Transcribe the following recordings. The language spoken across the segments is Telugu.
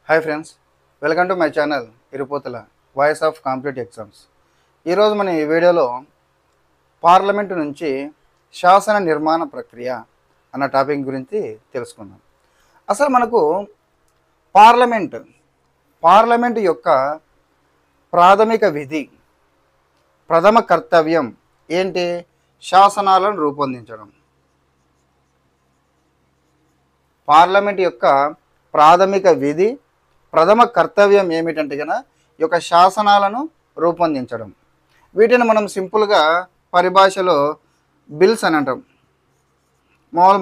Hi friends, welcome to my channel Irupothula voice of competitive exams. ఈరోజు మన ఈ వీడియోలో పార్లమెంటు నుంచి శాసన నిర్మాణ ప్రక్రియ అన్న టాపిక్ గురించి తెలుసుకుందాం. అసలు మనకు పార్లమెంటు యొక్క ప్రాథమిక విధి, ప్రథమ కర్తవ్యం ఏంటి? శాసనాలను రూపొందించడం. పార్లమెంట్ యొక్క ప్రాథమిక విధి, ప్రథమ కర్తవ్యం ఏమిటంటే కనుక ఈ యొక్క శాసనాలను రూపొందించడం. వీటిని మనం సింపుల్గా పరిభాషలో బిల్స్ అని అంటాం.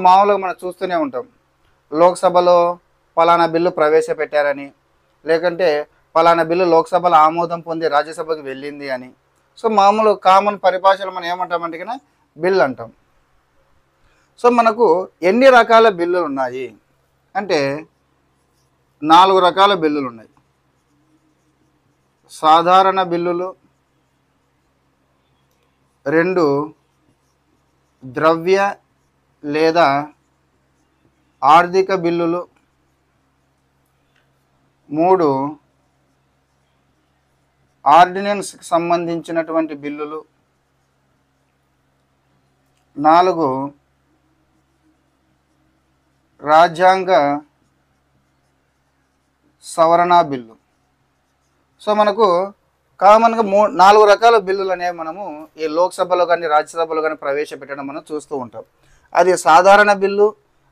మామూలుగా మనం చూస్తూనే ఉంటాం, లోక్సభలో పలానా బిల్లు ప్రవేశపెట్టారని, లేకంటే పలానా బిల్లు లోక్సభలో ఆమోదం పొంది రాజ్యసభకు వెళ్ళింది అని. సో మామూలు కామన్ పరిభాషలో మనం ఏమంటామంటే కనుక బిల్ అంటాం. సో మనకు ఎన్ని రకాల బిల్లులు ఉన్నాయి అంటే 4 రకాల బిల్లులు ఉన్నాయి. సాధారణ బిల్లులు, 2 ద్రవ్య లేదా ఆర్థిక బిల్లులు, 3 ఆర్డినెన్స్కి సంబంధించినటువంటి బిల్లులు, 4 రాజ్యాంగ సవరణ బిల్లు. సో మనకు కామన్గా 4 రకాల బిల్లులు అనేవి మనము ఈ లోక్సభలో కానీ రాజ్యసభలో కానీ ప్రవేశపెట్టడం మనం చూస్తూ ఉంటాం. అది సాధారణ బిల్లు,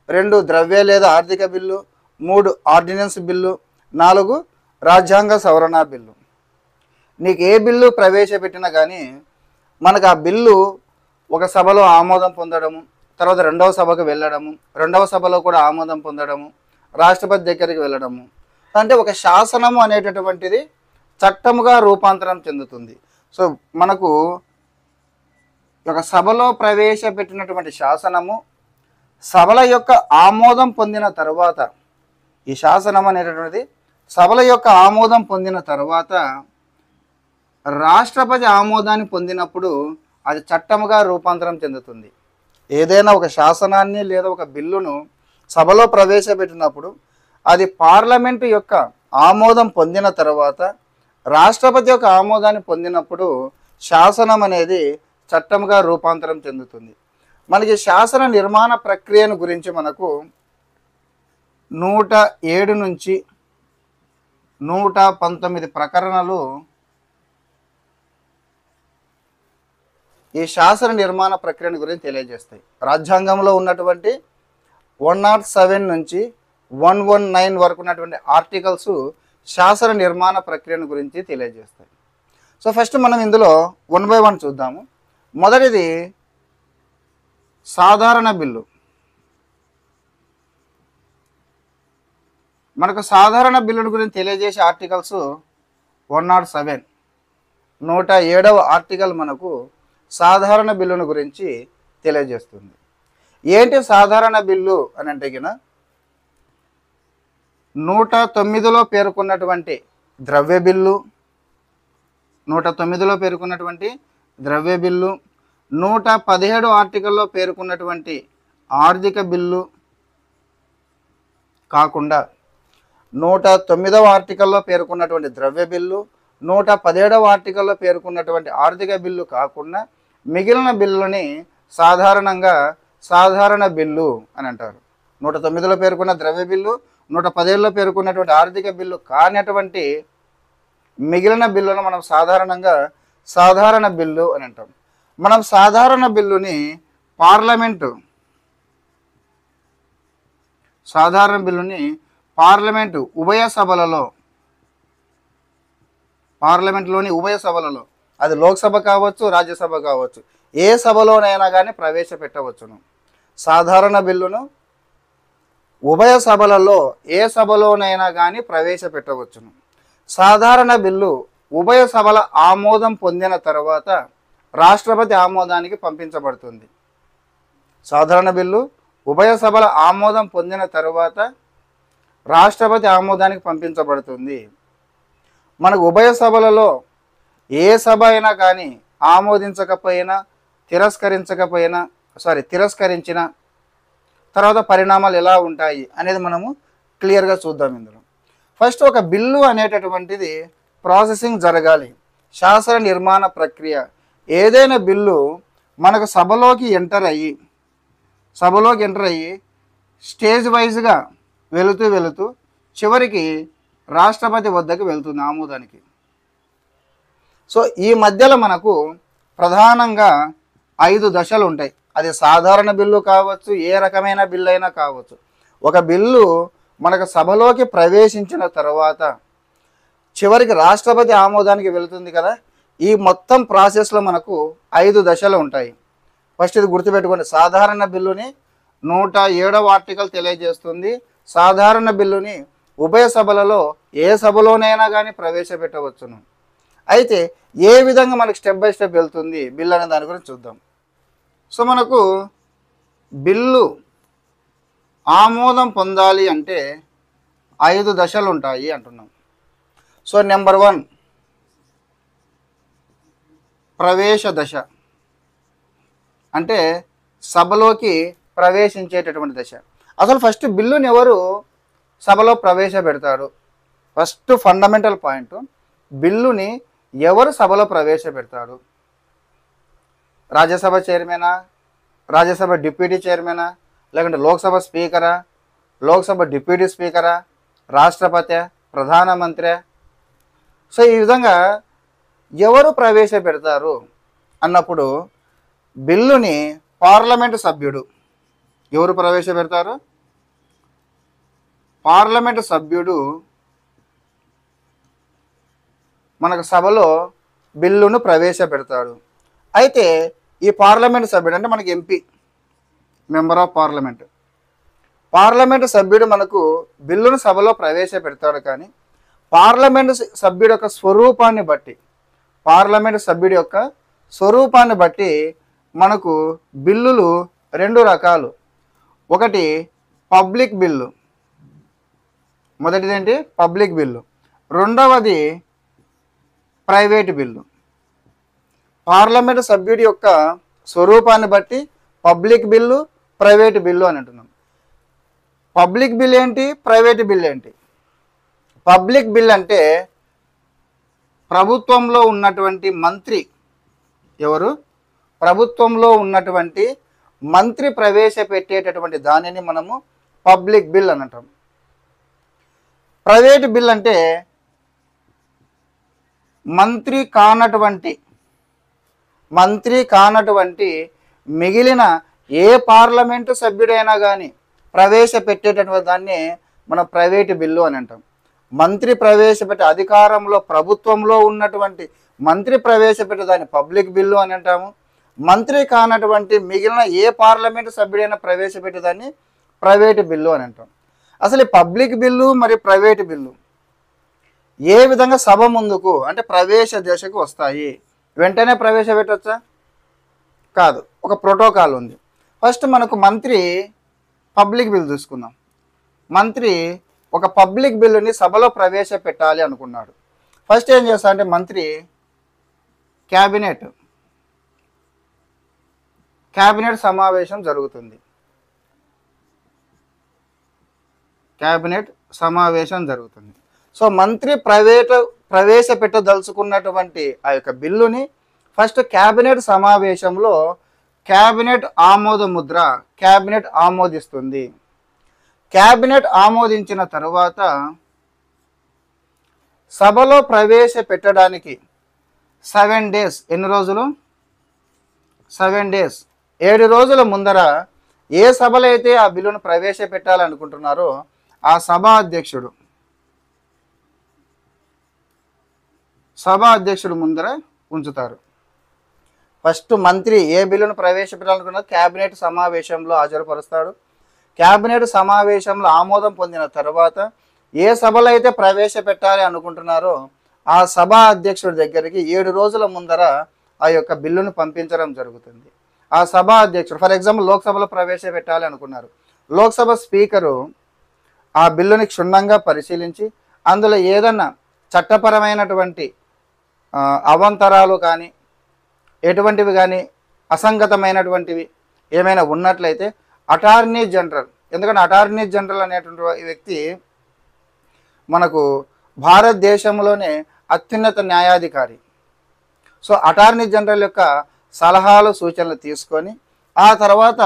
2 ద్రవ్య లేదా ఆర్థిక బిల్లు, 3 ఆర్డినెన్స్ బిల్లు, 4 రాజ్యాంగ సవరణ బిల్లు. నీకు ఏ బిల్లు ప్రవేశపెట్టినా కానీ మనకు ఆ బిల్లు ఒక సభలో ఆమోదం పొందడము, తర్వాత 2వ సభకు వెళ్ళడము, 2వ సభలో కూడా ఆమోదం పొందడము, రాష్ట్రపతి దగ్గరికి వెళ్ళడము. అంటే ఒక శాసనము అనేటటువంటిది చట్టముగా రూపాంతరం చెందుతుంది. సో మనకు ఒక సభలో ప్రవేశపెట్టినటువంటి శాసనము సభల యొక్క ఆమోదం పొందిన తర్వాత, ఈ శాసనం అనేటటువంటిది సభల యొక్క ఆమోదం పొందిన తర్వాత రాష్ట్రపతి ఆమోదాన్ని పొందినప్పుడు అది చట్టముగా రూపాంతరం చెందుతుంది. ఏదైనా ఒక శాసనాన్ని లేదా ఒక బిల్లును సభలో ప్రవేశపెట్టినప్పుడు అది పార్లమెంటు యొక్క ఆమోదం పొందిన తర్వాత, రాష్ట్రపతి యొక్క ఆమోదాన్ని పొందినప్పుడు శాసనం అనేది చట్టంగా రూపాంతరం చెందుతుంది. మనకి శాసన నిర్మాణ ప్రక్రియను గురించి మనకు 107 నుంచి 119 ప్రకరణలు ఈ శాసన నిర్మాణ ప్రక్రియను గురించి తెలియజేస్తాయి. రాజ్యాంగంలో ఉన్నటువంటి 107 నుంచి 119 వరకు ఉన్నటువంటి ఆర్టికల్స్ శాసన నిర్మాణ ప్రక్రియను గురించి తెలియజేస్తాయి. సో ఫస్ట్ మనం ఇందులో 1 by 1 చూద్దాము. మొదటిది సాధారణ బిల్లు. మనకు సాధారణ బిల్లుల గురించి తెలియజేసే ఆర్టికల్స్ 107. 107వ ఆర్టికల్ మనకు సాధారణ బిల్లును గురించి తెలియజేస్తుంది. ఏంటి సాధారణ బిల్లు అని అంటే కినా 109లో పేర్కొన్నటువంటి ద్రవ్య బిల్లు, 109లో పేర్కొన్నటువంటి ద్రవ్య బిల్లు, 117 ఆర్టికల్లో పేర్కొన్నటువంటి ఆర్థిక బిల్లు కాకుండా 109వ ఆర్టికల్లో పేర్కొన్నటువంటి ద్రవ్య బిల్లు, 117వ ఆర్టికల్లో పేర్కొన్నటువంటి ఆర్థిక బిల్లు కాకుండా మిగిలిన బిల్లుని సాధారణంగా సాధారణ బిల్లు అని అంటారు. 109లో పేర్కొన్న ద్రవ్య బిల్లు, 117లో పేర్కొన్నటువంటి ఆర్థిక బిల్లు కానటువంటి మిగిలిన బిల్లును మనం సాధారణంగా సాధారణ బిల్లు అని అంటాం. మనం సాధారణ బిల్లుని పార్లమెంటు ఉభయ సభలలో, పార్లమెంట్లోని ఉభయ సభలలో, అది లోక్సభ కావచ్చు, రాజ్యసభ కావచ్చు, ఏ సభలోనైనా కానీ ప్రవేశపెట్టవచ్చును. సాధారణ బిల్లును ఉభయ సభలలో ఏ సభలోనైనా కానీ ప్రవేశపెట్టవచ్చును. సాధారణ బిల్లు ఉభయ సభల ఆమోదం పొందిన తర్వాత రాష్ట్రపతి ఆమోదానికి పంపించబడుతుంది. సాధారణ బిల్లు ఉభయ సభల ఆమోదం పొందిన తర్వాత రాష్ట్రపతి ఆమోదానికి పంపించబడుతుంది. మనకు ఉభయ సభలలో ఏ సభ అయినా కానీ ఆమోదించకపోయినా, తిరస్కరించిన తర్వాత పరిణామాలు ఎలా ఉంటాయి అనేది మనము క్లియర్గా చూద్దాం. ఇందులో ఫస్ట్ ఒక బిల్లు అనేటటువంటిది ప్రాసెసింగ్ జరగాలి. శాసన నిర్మాణ ప్రక్రియ. ఏదైనా బిల్లు మనకు సభలోకి ఎంటర్ అయ్యి స్టేజ్ వైజ్గా వెళుతూ చివరికి రాష్ట్రపతి వద్దకు వెళ్తుంది ఆమోదానికి. సో ఈ మధ్యలో మనకు ప్రధానంగా 5 దశలు ఉంటాయి. అది సాధారణ బిల్లు కావచ్చు, ఏ రకమైన బిల్లు అయినా కావచ్చు. ఒక బిల్లు మనకు సభలోకి ప్రవేశించిన తర్వాత చివరికి రాష్ట్రపతి ఆమోదానికి వెళుతుంది కదా. ఈ మొత్తం ప్రాసెస్లో మనకు 5 దశలు ఉంటాయి. ఫస్ట్ ఇది గుర్తుపెట్టుకోండి. సాధారణ బిల్లుని 107వ ఆర్టికల్ తెలియజేస్తుంది. సాధారణ బిల్లుని ఉభయ సభలలో ఏ సభలోనైనా కానీ ప్రవేశపెట్టవచ్చును. అయితే ఏ విధంగా మనకు స్టెప్ బై స్టెప్ వెళ్తుంది బిల్లు అనే దాని గురించి చూద్దాం. సో మనకు బిల్లు ఆమోదం పొందాలి అంటే 5 దశలు ఉంటాయి అంటున్నాం. సో నెంబర్ 1 ప్రవేశ దశ, అంటే సభలోకి ప్రవేశించేటటువంటి దశ. అసలు ఫస్ట్ బిల్లుని ఎవరు సభలో ప్రవేశపెడతారు? ఫస్ట్ ఫండమెంటల్ పాయింట్, బిల్లుని ఎవరు సభలో ప్రవేశపెడతారు? రాజ్యసభ చైర్మనా, రాజ్యసభ డిప్యూటీ చైర్మనా, లేకుంటే లోక్సభ స్పీకరా, లోక్సభ డిప్యూటీ స్పీకరా, రాష్ట్రపతి, ప్రధానమంత్రి? సో ఈ విధంగా ఎవరు ప్రవేశపెడతారు అన్నప్పుడు బిల్లుని పార్లమెంటు సభ్యుడు ఎవరు ప్రవేశపెడతారు? పార్లమెంటు సభ్యుడు మనకు సభలో బిల్లును ప్రవేశపెడతాడు. అయితే ఈ పార్లమెంటు సభ్యుడు అంటే మనకి MP, member of parliament. Parliament సభ్యుడు మనకు బిల్లును సభలో ప్రవేశపెడతాడు. కానీ పార్లమెంటు సభ్యుడి యొక్క స్వరూపాన్ని బట్టి, మనకు బిల్లులు 2 రకాలు. ఒకటి పబ్లిక్ బిల్లు, మొదటిదేంటి పబ్లిక్ బిల్లు, రెండవది ప్రైవేట్ బిల్లు. పార్లమెంటు సభ్యుడి యొక్క స్వరూపాన్ని బట్టి పబ్లిక్ బిల్లు, ప్రైవేట్ బిల్లు అని అంటున్నాం. పబ్లిక్ బిల్ ఏంటి, ప్రైవేట్ బిల్ ఏంటి? పబ్లిక్ బిల్ అంటే ప్రభుత్వంలో ఉన్నటువంటి మంత్రి, ఎవరు? ప్రభుత్వంలో ఉన్నటువంటి మంత్రి ప్రవేశపెట్టేటటువంటి దానిని మనము పబ్లిక్ బిల్ అని అంటాం. ప్రైవేట్ బిల్ అంటే మంత్రి కానటువంటి మిగిలిన ఏ పార్లమెంటు సభ్యుడైనా కానీ ప్రవేశపెట్టేటటువంటి దాన్ని మనం ప్రైవేట్ బిల్లు అని అంటాం. మంత్రి ప్రవేశపెట్టే అధికారంలో ప్రభుత్వంలో ఉన్నటువంటి మంత్రి ప్రవేశపెట్టే దాన్ని పబ్లిక్ బిల్లు అని అంటాము. మంత్రి కానటువంటి మిగిలిన ఏ పార్లమెంటు సభ్యుడైనా ప్రవేశపెట్టేదాన్ని ప్రైవేటు బిల్లు అని అంటాం. అసలు ఈ పబ్లిక్ బిల్లు మరియు ప్రైవేటు బిల్లు ఏ విధంగా సభ ముందుకు అంటే ప్రవేశ దశకు వస్తాయి? వెంటనే ప్రవేశపెట్టవచ్చా? కాదు, ఒక ప్రోటోకాల్ ఉంది. ఫస్ట్ మనకు మంత్రి పబ్లిక్ బిల్ చూసుకుందాం. మంత్రి ఒక పబ్లిక్ బిల్లుని సభలో ప్రవేశపెట్టాలి అనుకున్నాడు. ఫస్ట్ ఏం చేస్తా అంటే మంత్రి క్యాబినెట్ సమావేశం జరుగుతుంది. సో మంత్రి ప్రవేశపెట్టదలుచుకున్నటువంటి ఆ యొక్క బిల్లుని ఫస్ట్ క్యాబినెట్ సమావేశంలో క్యాబినెట్ ఆమోద ముద్ర క్యాబినెట్ ఆమోదిస్తుంది. క్యాబినెట్ ఆమోదించిన తరువాత సభలో ప్రవేశపెట్టడానికి 7 డేస్, ఎన్ని రోజులు? 7 డేస్, 7 రోజుల ముందర ఏ సభలో అయితే ఆ బిల్లును ప్రవేశపెట్టాలనుకుంటున్నారో ఆ సభా అధ్యక్షుడు ముందర ఉంచుతారు. ఫస్ట్ మంత్రి ఏ బిల్లును ప్రవేశపెట్టాలనుకున్నా క్యాబినెట్ సమావేశంలో హాజరుపరుస్తాడు. క్యాబినెట్ సమావేశంలో ఆమోదం పొందిన తర్వాత ఏ సభలో అయితే ప్రవేశపెట్టాలి అనుకుంటున్నారో ఆ సభా అధ్యక్షుడి దగ్గరికి 7 రోజుల ముందర ఆ యొక్క బిల్లును పంపించడం జరుగుతుంది. ఆ సభా అధ్యక్షుడు, ఫర్ ఎగ్జాంపుల్ లోక్సభలో ప్రవేశపెట్టాలి అనుకున్నారు, లోక్సభ స్పీకరు ఆ బిల్లుని క్షుణ్ణంగా పరిశీలించి అందులో ఏదన్నా చట్టపరమైనటువంటి అవాంతరాలు కానీ ఎటువంటివి కానీ అసంగతమైనటువంటివి ఏమైనా ఉన్నట్లయితే అటార్నీ జనరల్, ఎందుకంటే అటార్నీ జనరల్ అనేటువంటి వ్యక్తి మనకు భారతదేశంలోనే అత్యున్నత న్యాయాధికారి. సో అటార్నీ జనరల్ యొక్క సలహాలు సూచనలు తీసుకొని ఆ తర్వాత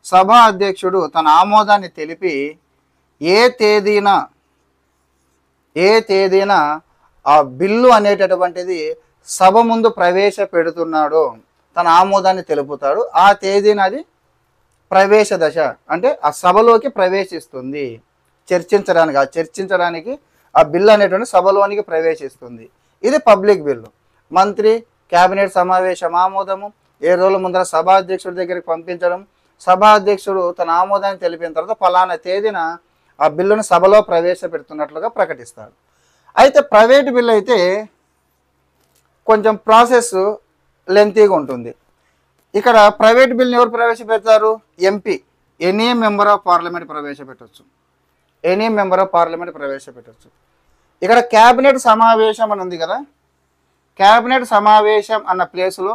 సభా అధ్యక్షుడు తన ఆమోదాన్ని తెలిపి ఏ తేదీన ఆ బిల్లు అనేటటువంటిది సభ ముందు ప్రవేశపెడుతున్నాడో తన ఆమోదాన్ని తెలుపుతాడు. ఆ తేదీన అది ప్రవేశ దశ, అంటే ఆ సభలోకి ప్రవేశిస్తుంది. చర్చించడానికి ఆ బిల్లు అనేటువంటి సభలోనికి ప్రవేశిస్తుంది. ఇది పబ్లిక్ బిల్లు. మంత్రి క్యాబినెట్ సమావేశం ఆమోదము, 7 రోజుల ముందర సభా అధ్యక్షుడి దగ్గరికి పంపించడం, సభా అధ్యక్షుడు తన ఆమోదాన్ని తెలిపిన తర్వాత ఫలానా తేదీన ఆ బిల్లును సభలో ప్రవేశపెడుతున్నట్లుగా ప్రకటిస్తాడు. అయితే ప్రైవేట్ బిల్లు అయితే కొంచెం ప్రాసెస్ లెంతీగా ఉంటుంది. ఇక్కడ ప్రైవేట్ బిల్ని ఎవరు ప్రవేశపెడతారు? MP, any member of parliament ప్రవేశపెట్టవచ్చు. ఇక్కడ క్యాబినెట్ సమావేశం అని ఉంది కదా, క్యాబినెట్ సమావేశం అన్న ప్లేసులో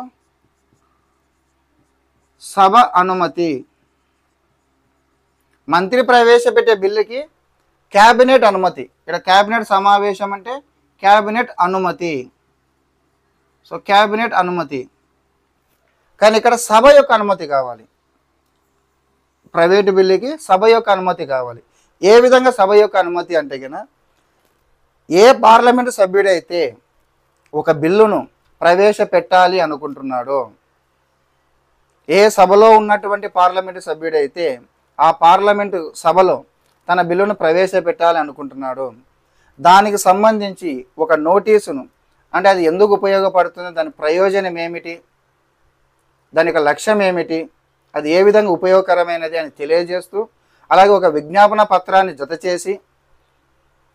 సభ అనుమతి, మంత్రి ప్రవేశపెట్టే బిల్లుకి క్యాబినెట్ అనుమతి. ఇక్కడ క్యాబినెట్ సమావేశం అంటే క్యాబినెట్ అనుమతి. సో క్యాబినెట్ అనుమతి, కానీ ఇక్కడ సభ యొక్క అనుమతి కావాలి. ప్రైవేటు బిల్లుకి సభ యొక్క అనుమతి కావాలి. ఏ విధంగా సభ యొక్క అనుమతి అంటే కనుక, ఏ పార్లమెంటు సభ్యుడైతే ఒక బిల్లును ప్రవేశపెట్టాలి అనుకుంటున్నాడో, ఏ సభలో ఉన్నటువంటి పార్లమెంటు సభ్యుడైతే ఆ పార్లమెంటు సభలో తన బిల్లును ప్రవేశపెట్టాలి అనుకుంటున్నాడో దానికి సంబంధించి ఒక నోటీసును, అంటే అది ఎందుకు ఉపయోగపడుతుంది, దాని ప్రయోజనం ఏమిటి, దాని యొక్క లక్ష్యం ఏమిటి, అది ఏ విధంగా ఉపయోగకరమైనది అని తెలియజేస్తూ, అలాగే ఒక విజ్ఞాపన పత్రాన్ని జత చేసి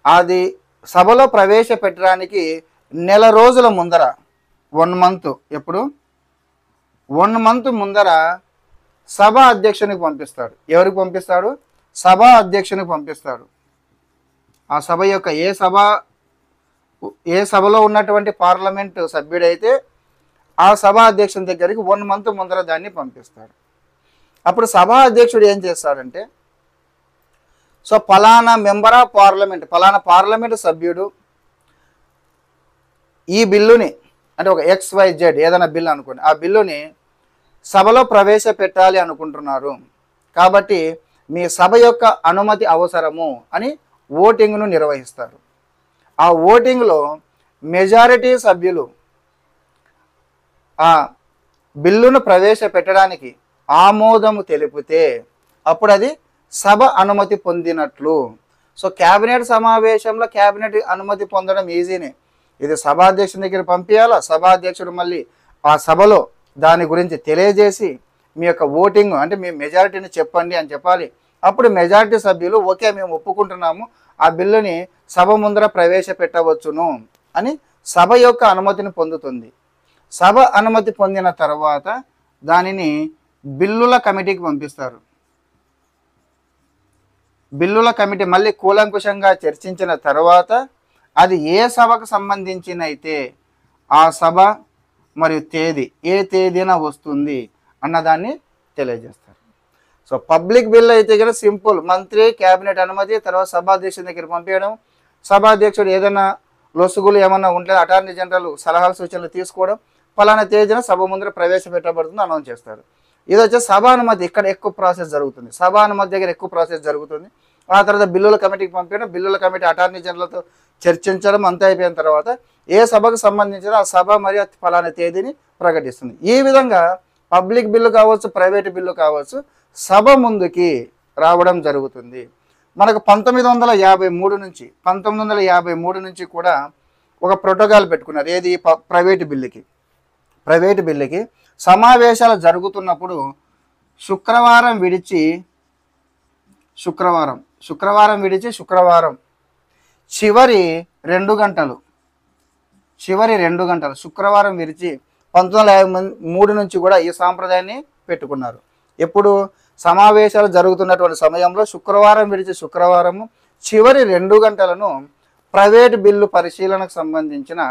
అది సభలో ప్రవేశపెట్టడానికి నెల రోజుల ముందర 1 మంత్, ఎప్పుడు 1 మంత్ ముందర సభా అధ్యక్షునికి పంపిస్తాడు. ఎవరికి పంపిస్తాడు? సభా అధ్యక్షునికి పంపిస్తాడు. ఆ సభ యొక్క ఏ సభలో ఉన్నటువంటి పార్లమెంటు సభ్యుడైతే ఆ సభా అధ్యక్షుని దగ్గరికి 1 మంత్ ముందర దాన్ని పంపిస్తాడు. అప్పుడు సభా అధ్యక్షుడు ఏం చేస్తాడంటే, సో ఫలానా మెంబర్ ఆఫ్ పార్లమెంట్, ఫలానా పార్లమెంటు సభ్యుడు ఈ బిల్లుని, అంటే ఒక XYZ ఏదైనా బిల్లు అనుకోండి, ఆ బిల్లుని సభలో ప్రవేశపెట్టాలి అనుకుంటున్నారు కాబట్టి మీ సభ యొక్క అనుమతి అవసరము అని ఓటింగ్ను నిర్వహిస్తారు. ఆ ఓటింగ్లో మెజారిటీ సభ్యులు ఆ బిల్లును ప్రవేశపెట్టడానికి ఆమోదము తెలిపితే అప్పుడు అది సభ అనుమతి పొందినట్లు. సో క్యాబినెట్ సమావేశంలో క్యాబినెట్ అనుమతి పొందడం ఈజీనే. ఇది సభాధ్యక్షుని దగ్గర పంపించాలా, సభాధ్యక్షుడు మళ్ళీ ఆ సభలో దాని గురించి తెలియజేసి మీ యొక్క ఓటింగ్, అంటే మీ మెజారిటీని చెప్పండి అని చెప్పాలి. అప్పుడు మెజారిటీ సభ్యులు ఓకే మేము ఒప్పుకుంటున్నాము, ఆ బిల్లుని సభ ముందర ప్రవేశపెట్టవచ్చును అని సభ యొక్క అనుమతిని పొందుతుంది. సభ అనుమతి పొందిన తర్వాత దానిని బిల్లుల కమిటీకి పంపిస్తారు. బిల్లుల కమిటీ మళ్ళీ కూలంకుషంగా చర్చించిన తర్వాత అది ఏ సభకు సంబంధించినైతే ఆ సభ మరియు తేదీ ఏ తేదీన వస్తుంది అన్నదాన్ని తెలియజేస్తారు. సో పబ్లిక్ బిల్ అయితే కనుక సింపుల్, మంత్రి క్యాబినెట్ అనుమతి, తర్వాత సభాధ్యక్షుడి దగ్గర పంపించడం, సభాధ్యక్షుడు ఏదైనా లొసుగులు ఏమన్నా ఉంటే అటార్నీ జనరల్ సలహాలు సూచనలు తీసుకోవడం, ఫలానా తేదీన సభ ముందర ప్రవేశపెట్టబడుతుంది అనౌన్స్ చేస్తారు. ఇది వచ్చే సభానుమతి, ఇక్కడ ఎక్కువ ప్రాసెస్ జరుగుతుంది, సభానుమతి దగ్గర ఎక్కువ ప్రాసెస్ జరుగుతుంది. ఆ తర్వాత బిల్లుల కమిటీకి పంపించడం, బిల్లుల కమిటీ అటార్నీ జనరల్తో చర్చించడం, అంతా అయిపోయిన తర్వాత ఏ సభకు సంబంధించిన ఆ సభ మరియు ఫలానా తేదీని ప్రకటిస్తుంది. ఈ విధంగా పబ్లిక్ బిల్లు కావచ్చు, ప్రైవేట్ బిల్లు కావచ్చు, సభ ముందుకి రావడం జరుగుతుంది. మనకు 1953 నుంచి కూడా ఒక ప్రోటోకాల్ పెట్టుకున్నారు. ఏది? ప్రైవేట్ బిల్లుకి సమావేశాలు జరుగుతున్నప్పుడు శుక్రవారం విడిచి శుక్రవారం చివరి 2 గంటలు శుక్రవారం విడిచి 1953 నుంచి కూడా ఈ సాంప్రదాయాన్ని పెట్టుకున్నారు. ఎప్పుడు? సమావేశాలు జరుగుతున్నటువంటి సమయంలో శుక్రవారం విడిచి శుక్రవారము చివరి 2 గంటలను ప్రైవేట్ బిల్లు పరిశీలనకు సంబంధించిన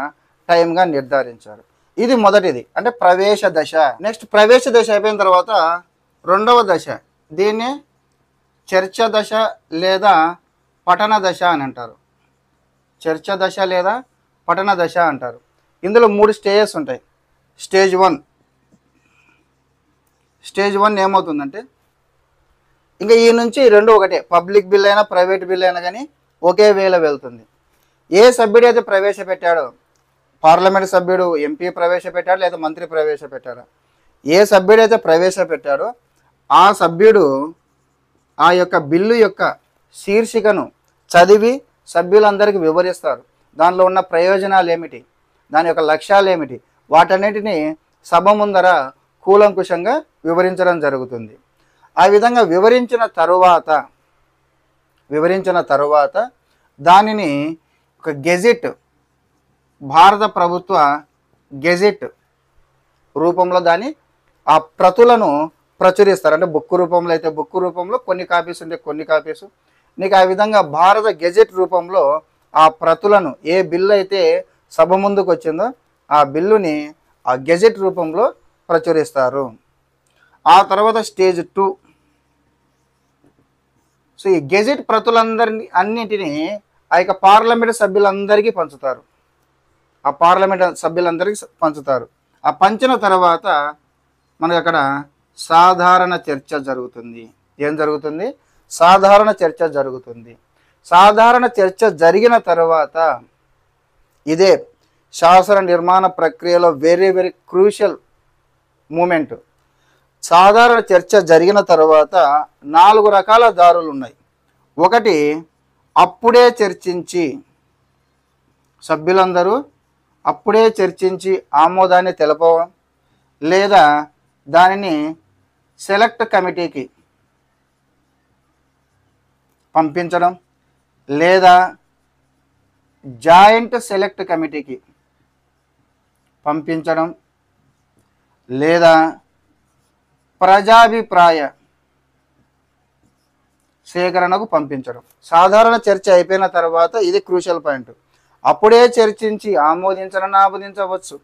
టైంగా నిర్ధారించారు. ఇది మొదటిది, అంటే ప్రవేశ దశ. నెక్స్ట్ ప్రవేశ దశ అయిపోయిన తర్వాత రెండవ దశ, దీన్ని చర్చ దశ లేదా పఠన దశ అని అంటారు. చర్చ దశ లేదా పఠన దశ అంటారు. ఇందులో 3 స్టేజెస్ ఉంటాయి. స్టేజ్ 1 ఏమవుతుందంటే, ఇంకా ఈ నుంచి రెండు ఒకటే, పబ్లిక్ బిల్ అయినా ప్రైవేట్ బిల్ అయినా కానీ ఒకే వేలో వెళ్తుంది. ఏ సభ్యుడు అయితే ప్రవేశపెట్టాడో, పార్లమెంట్ సభ్యుడు, ఎంపీ ప్రవేశపెట్టాడు లేదా మంత్రి ప్రవేశపెట్టాడో, ఏ సభ్యుడు అయితే ప్రవేశపెట్టాడో ఆ సభ్యుడు ఆ యొక్క బిల్లు యొక్క శీర్షికను చదివి సభ్యులందరికీ వివరిస్తారు. దానిలో ఉన్న ప్రయోజనాలు ఏమిటి, దాని యొక్క లక్ష్యాలు ఏమిటి, వాటన్నిటిని సభ ముందర కూలంకుషంగా వివరించడం జరుగుతుంది. ఆ విధంగా వివరించిన తరువాత దానిని ఒక గెజెట్, భారత ప్రభుత్వ గెజెట్ రూపంలో దాని ఆ ప్రతులను ప్రచురిస్తారు. అంటే బుక్ రూపంలో అయితే బుక్ రూపంలో, కొన్ని కాపీస్ ఉంటే కొన్ని కాపీసు, నీకు ఆ విధంగా భారత గెజెట్ రూపంలో ఆ ప్రతులను, ఏ బిల్లు అయితే సభ ముందుకు వచ్చిందో ఆ బిల్లుని ఆ గెజెట్ రూపంలో ప్రచురిస్తారు. ఆ తర్వాత స్టేజ్ 2. సో ఈ గెజెట్ అన్నింటినీ ఆ యొక్క పార్లమెంట్ సభ్యులందరికీ పంచుతారు. ఆ పంచిన తర్వాత మనకు అక్కడ సాధారణ చర్చ జరుగుతుంది. ఏం జరుగుతుంది? సాధారణ చర్చ జరుగుతుంది. సాధారణ చర్చ జరిగిన తర్వాత, ఇదే శాసన నిర్మాణ ప్రక్రియలో వెరీ వెరీ క్రూషియల్ మూమెంట్. సాధారణ చర్చ జరిగిన తర్వాత 4 రకాల దారులు ఉన్నాయి. ఒకటి, అప్పుడే చర్చించి, సభ్యులందరూ అప్పుడే చర్చించి ఆమోదాన్ని తెలపడం, లేదా దానిని సెలెక్ట్ కమిటీకి పంపించడం, లేదా జాయింట్ సెలెక్ట్ కమిటీకి పంపించడం, లేదా ప్రజాభిప్రాయ సేకరణకు పంపించడం. సాధారణ చర్చ అయిపోయిన తర్వాత ఇది క్రూషియల్ పాయింట్. అప్పుడే చర్చించి ఆమోదించవచ్చు,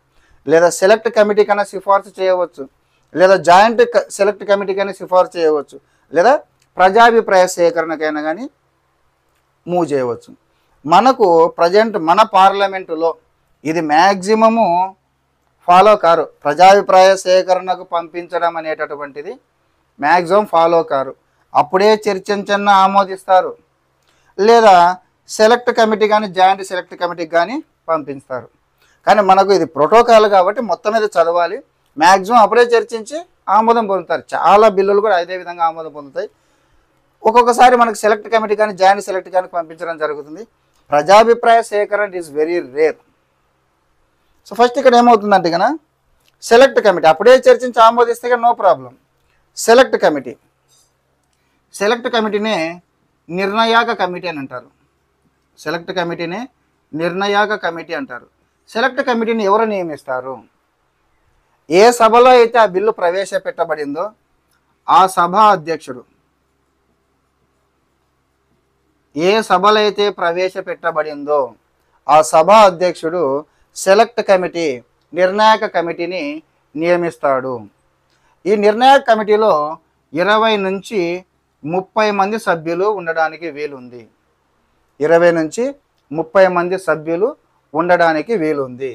లేదా సెలెక్ట్ కమిటీ కన్నా సిఫార్సు చేయవచ్చు, లేదా జాయింట్ సెలెక్ట్ కమిటీ కన్నా సిఫార్సు చేయవచ్చు, లేదా ప్రజాభిప్రాయ సేకరణకైనా కానీ మూవ్ చేయవచ్చు. మనకు ప్రజెంట్ మన పార్లమెంటులో ఇది మ్యాక్సిమము ఫాలో కారు. ప్రజాభిప్రాయ సేకరణకు పంపించడం అనేటటువంటిది మ్యాక్సిమం ఫాలో కారు. అప్పుడే చర్చించన్న ఆమోదిస్తారు, లేదా సెలెక్ట్ కమిటీ కానీ జాయింట్ సెలెక్ట్ కమిటీకి కానీ పంపిస్తారు. కానీ మనకు ఇది ప్రోటోకాల్ కాబట్టి మొత్తం మీద చదవాలి. మ్యాక్సిమం అప్పుడే చర్చించి ఆమోదం పొందుతారు. చాలా బిల్లులు కూడా అదే విధంగా ఆమోదం పొందుతాయి. ఒక్కొక్కసారి మనకు సెలెక్ట్ కమిటీ కానీ జాయింట్ సెలెక్ట్ కానీ పంపించడం జరుగుతుంది. ప్రజాభిప్రాయ సేకరణ is very rare. So first ఇక్కడ ఏమవుతుందంటే కనుక, సెలెక్ట్ కమిటీ అప్పుడే చర్చించి ఆమోదిస్తే కానీ నో ప్రాబ్లం. సెలెక్ట్ కమిటీనే నిర్ణయాక కమిటీ అని అంటారు. సెలెక్ట్ కమిటీనే నిర్ణయాక కమిటీ అంటారు. సెలెక్ట్ కమిటీని ఎవరు నియమిస్తారు? ఏ సభలో అయితే ఆ బిల్లు ప్రవేశపెట్టబడిందో ఆ సభ అధ్యక్షుడు, ఏ సభలో అయితే ప్రవేశపెట్టబడిందో ఆ సభ అధ్యక్షుడు సెలెక్ట్ కమిటీ, నిర్ణాయక కమిటీని నియమిస్తాడు. ఈ నిర్ణాయక కమిటీలో 20 నుంచి 30 మంది సభ్యులు ఉండడానికి వీలుంది. 20 నుంచి 30 మంది సభ్యులు ఉండడానికి వీలుంది.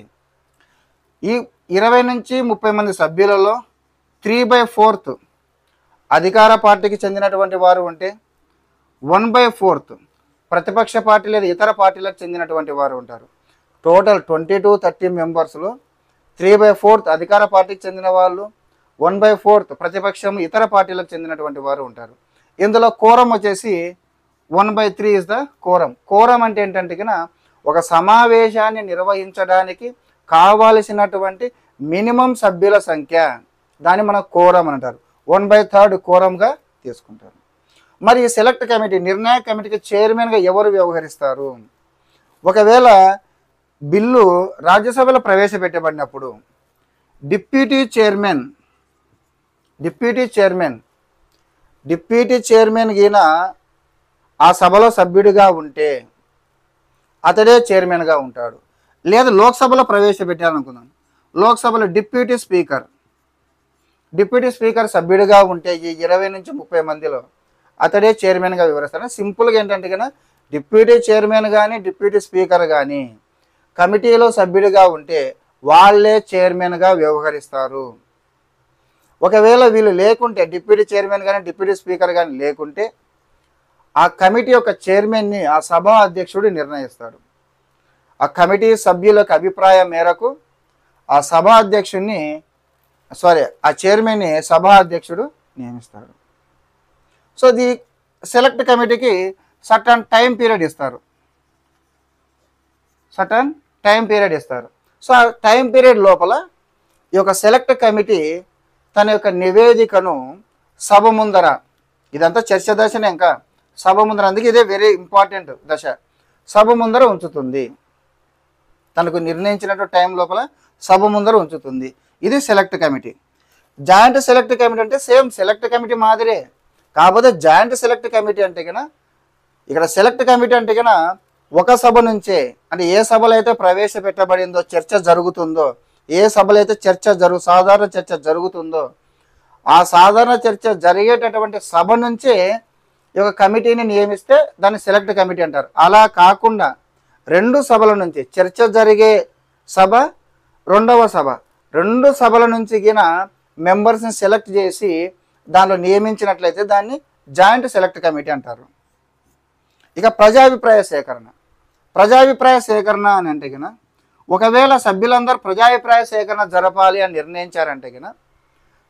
ఈ 20 నుంచి 30 మంది సభ్యులలో 3/4 అధికార పార్టీకి చెందినటువంటి వారు ఉంటే, 1/4 ప్రతిపక్ష పార్టీ లేదా ఇతర పార్టీలకు చెందినటువంటి వారు ఉంటారు. టోటల్ 20 to 30 మెంబర్స్లో 3/4 అధికార పార్టీకి చెందిన వాళ్ళు, 1/4 ప్రతిపక్షం ఇతర పార్టీలకు చెందినటువంటి వారు ఉంటారు. ఇందులో కోరం వచ్చేసి 1/3 ఇస్ ద కోరం. కోరం అంటే ఏంటంటే కన్నా, ఒక సమావేశాన్ని నిర్వహించడానికి కావాల్సినటువంటి మినిమం సభ్యుల సంఖ్య, దాన్ని మనం కోరం అని అంటారు. 1/3 కోరంగా తీసుకుంటారు. మరి సెలెక్ట్ కమిటీ, నిర్ణాయక కమిటీకి చైర్మన్గా ఎవరు వ్యవహరిస్తారు? ఒకవేళ బిల్లు రాజ్యసభలో ప్రవేశపెట్టబడినప్పుడు డిప్యూటీ చైర్మన్ గిన ఆ సభలో సభ్యుడిగా ఉంటే అతడే చైర్మన్గా ఉంటాడు. లేదా లోక్సభలో ప్రవేశపెట్టారనుకుందాం, లోక్సభలో డిప్యూటీ స్పీకర్ సభ్యుడిగా ఉంటే ఈ 20 నుంచి 30 మందిలో అతడే చైర్మన్గా వివరిస్తాడు. సింపుల్గా ఏంటంటే కన్నా, డిప్యూటీ చైర్మన్ కానీ డిప్యూటీ స్పీకర్ కానీ కమిటీలో సభ్యుడిగా ఉంటే వాళ్ళే చైర్మన్గా వ్యవహరిస్తారు. ఒకవేళ వీళ్ళు లేకుంటే, డిప్యూటీ చైర్మన్ కానీ డిప్యూటీ స్పీకర్ కానీ లేకుంటే, ఆ కమిటీ యొక్క చైర్మన్ని ఆ సభా అధ్యక్షుడు నిర్ణయిస్తాడు. ఆ కమిటీ సభ్యుల యొక్క అభిప్రాయం మేరకు ఆ సభా అధ్యక్షుడిని ఆ చైర్మన్ని సభా అధ్యక్షుడు నియమిస్తాడు. సో ది సెలెక్ట్ కమిటీకి సర్టన్ టైం పీరియడ్ ఇస్తారు. సో ఆ టైం పీరియడ్ లోపల ఈ యొక్క సెలెక్ట్ కమిటీ తన యొక్క నివేదికను సభ ముందర, ఇదంతా చర్చ దశనే, ఇంకా సభ ముందర, అందుకే ఇదే వెరీ ఇంపార్టెంట్ దశ, సభ ముందర ఉంచుతుంది. తనకు నిర్ణయించినట్టు టైం లోపల సభ ముందర ఉంచుతుంది. ఇది select committee. Joint select committee అంటే సేమ్ సెలెక్ట్ కమిటీ మాదిరే, కాకపోతే జాయింట్ సెలెక్ట్ కమిటీ అంటే కన్నా, ఇక్కడ సెలెక్ట్ కమిటీ అంటే కన్నా ఒక సభ నుంచే, అంటే ఏ సభలో అయితే ప్రవేశపెట్టబడిందో, చర్చ జరుగుతుందో, ఏ సభలో అయితే సాధారణ చర్చ జరుగుతుందో, ఆ సాధారణ చర్చ జరిగేటటువంటి సభ నుంచే ఈ యొక్క కమిటీని నియమిస్తే దాన్ని సెలెక్ట్ కమిటీ అంటారు. అలా కాకుండా రెండు సభల నుంచి, చర్చ జరిగే సభ, రెండవ సభ, రెండు సభల నుంచి గిన మెంబర్స్ని సెలెక్ట్ చేసి దానిలో నియమించినట్లయితే దాన్ని జాయింట్ సెలెక్ట్ కమిటీ అంటారు. ఇక ప్రజాభిప్రాయ సేకరణ అని అంటే గిన, ఒకవేళ సభ్యులందరూ ప్రజాభిప్రాయ సేకరణ జరపాలి అని నిర్ణయించారంటే గిన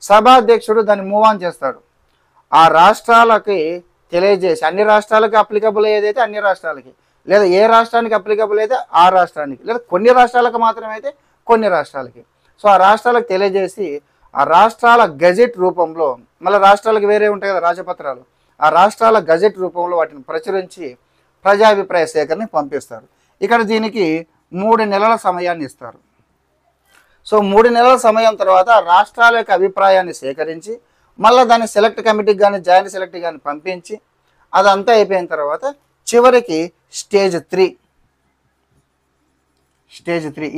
సభాధ్యక్షుడు దాన్ని మూవ్ ఆన్ చేస్తాడు. ఆ రాష్ట్రాలకి తెలియజేసి, అన్ని రాష్ట్రాలకి అప్లికబుల్ ఏదైతే అన్ని రాష్ట్రాలకి, లేదా ఏ రాష్ట్రానికి అప్లికబుల్ అయితే ఆ రాష్ట్రానికి, లేదా కొన్ని రాష్ట్రాలకు మాత్రమే అయితే కొన్ని రాష్ట్రాలకి. సో ఆ రాష్ట్రాలకు తెలియజేసి ఆ రాష్ట్రాల గజెట్ రూపంలో, మళ్ళీ రాష్ట్రాలకు వేరే ఉంటాయి కదా రాజపత్రాలు, ఆ రాష్ట్రాల గజెట్ రూపంలో వాటిని ప్రచురించి ప్రజాభిప్రాయ సేకరణని పంపిస్తారు. ఇక్కడ దీనికి 3 నెలల సమయాన్ని ఇస్తారు. సో 3 నెలల సమయం తర్వాత రాష్ట్రాల యొక్క అభిప్రాయాన్ని సేకరించి మళ్ళీ దాన్ని సెలెక్ట్ కమిటీకి కానీ జాయింట్ సెలెక్ట్ కానీ పంపించి అదంతా అయిపోయిన తర్వాత చివరికి స్టేజ్ 3.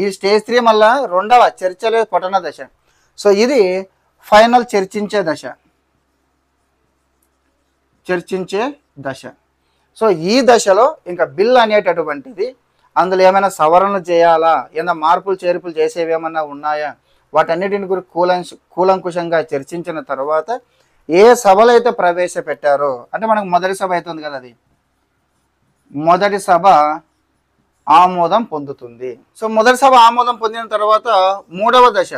ఈ స్టేజ్ 3 మళ్ళీ రెండవ చర్చలే పఠన దశ. సో ఇది ఫైనల్ చర్చించే దశ. సో ఈ దశలో ఇంకా బిల్ అనేటటువంటిది, అందులో ఏమైనా సవరణలు చేయాలా, ఏమైనా మార్పులు చేర్పులు చేసేవి ఏమన్నా ఉన్నాయా, వాటన్నిటిని గురించి కూలంకుషంగా చర్చించిన తర్వాత ఏ సభలో అయితే ప్రవేశపెట్టారో, అంటే మనకు మొదటి సభ అవుతుంది కదా, అది మొదటి సభ ఆమోదం పొందుతుంది. సో మొదటి సభ ఆమోదం పొందిన తర్వాత మూడవ దశ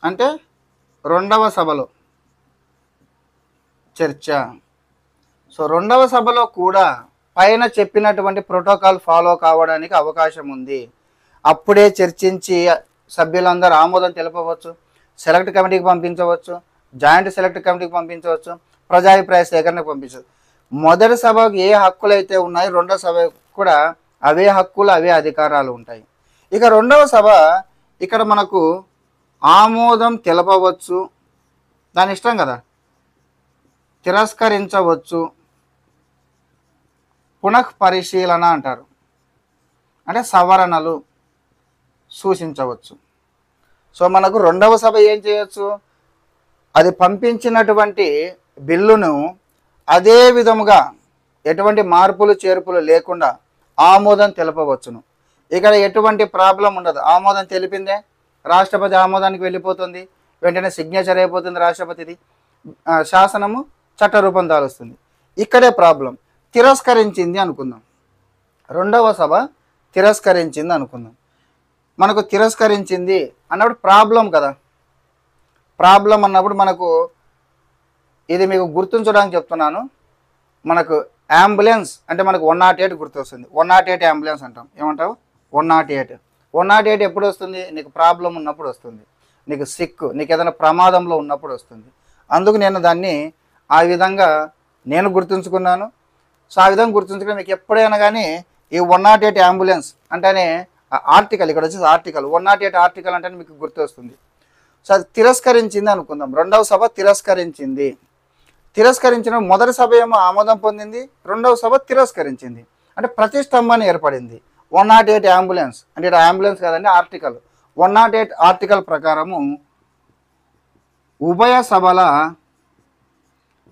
అంటే రెండవ సభలో చర్చ. సో రెండవ సభలో కూడా పైన చెప్పినటువంటి ప్రోటోకాల్ ఫాలో కావడానికి అవకాశం ఉంది. అప్పుడే చర్చించి సభ్యులందరూ ఆమోదం తెలపవచ్చు, సెలెక్ట్ కమిటీకి పంపించవచ్చు, జాయింట్ సెలెక్ట్ కమిటీకి పంపించవచ్చు, ప్రజాభిప్రాయ సేకరణకు పంపించవచ్చు. మొదటి సభకు ఏ హక్కులు అయితే ఉన్నాయో రెండవ సభకు కూడా అవే హక్కులు అవే అధికారాలు ఉంటాయి. ఇక రెండవ సభ ఇక్కడ మనకు ఆమోదం తెలపవచ్చు, దాని ఇష్టం కదా, తిరస్కరించవచ్చు, పునఃపరిశీలన అంటారు, అంటే సవరణలు సూచించవచ్చు. సో మనకు రెండవ సభ ఏం చేయొచ్చు, అది పంపించినటువంటి బిల్లును అదే విధముగా ఎటువంటి మార్పులు చేర్పులు లేకుండా ఆమోదం తెలపవచ్చును. ఇక్కడ ఎటువంటి ప్రాబ్లం ఉండదు. ఆమోదం తెలిపిందే రాష్ట్రపతి ఆమోదానికి వెళ్ళిపోతుంది, వెంటనే సిగ్నేచర్ అయిపోతుంది రాష్ట్రపతిది, శాసనము చట్టరూపం దాలుస్తుంది. ఇక్కడే ప్రాబ్లం. తిరస్కరించింది అనుకుందాం, రెండవ సభ తిరస్కరించింది అనుకుందాం. మనకు తిరస్కరించింది అన్నప్పుడు ప్రాబ్లం కదా. ప్రాబ్లం అన్నప్పుడు మనకు ఇది మీకు గుర్తుంచడానికి చెప్తున్నాను. మనకు అంబులెన్స్ అంటే మనకు 108 గుర్తొస్తుంది. 108 అంబులెన్స్ అంటాం. ఏమంటావు? 108 ఎప్పుడు వస్తుంది? నీకు ప్రాబ్లం ఉన్నప్పుడు వస్తుంది, నీకు సిక్, నీకు ఏదైనా ప్రమాదంలో ఉన్నప్పుడు వస్తుంది. అందుకు నేను దాన్ని ఆ విధంగా నేను గుర్తుంచుకున్నాను. సో ఆ విధంగా గుర్తుంచుకుని మీకు ఎప్పుడైనా కానీ ఈ 108 అంబులెన్స్ అంటేనే ఆర్టికల్, ఇక్కడ వచ్చేసి ఆర్టికల్ 108 ఆర్టికల్ అంటే మీకు గుర్తొస్తుంది. సో అది తిరస్కరించింది అనుకుందాం. రెండవ సభ తిరస్కరించింది. తిరస్కరించిన మొదటి సభ ఏమో ఆమోదం పొందింది, రెండవ సభ తిరస్కరించింది, అంటే ప్రతిష్టంభన ఏర్పడింది. 108 అంబులెన్స్ అంటే ఇక్కడ అంబులెన్స్ కాదండి, ఆర్టికల్ 108 ఆర్టికల్ ప్రకారము ఉభయ సభల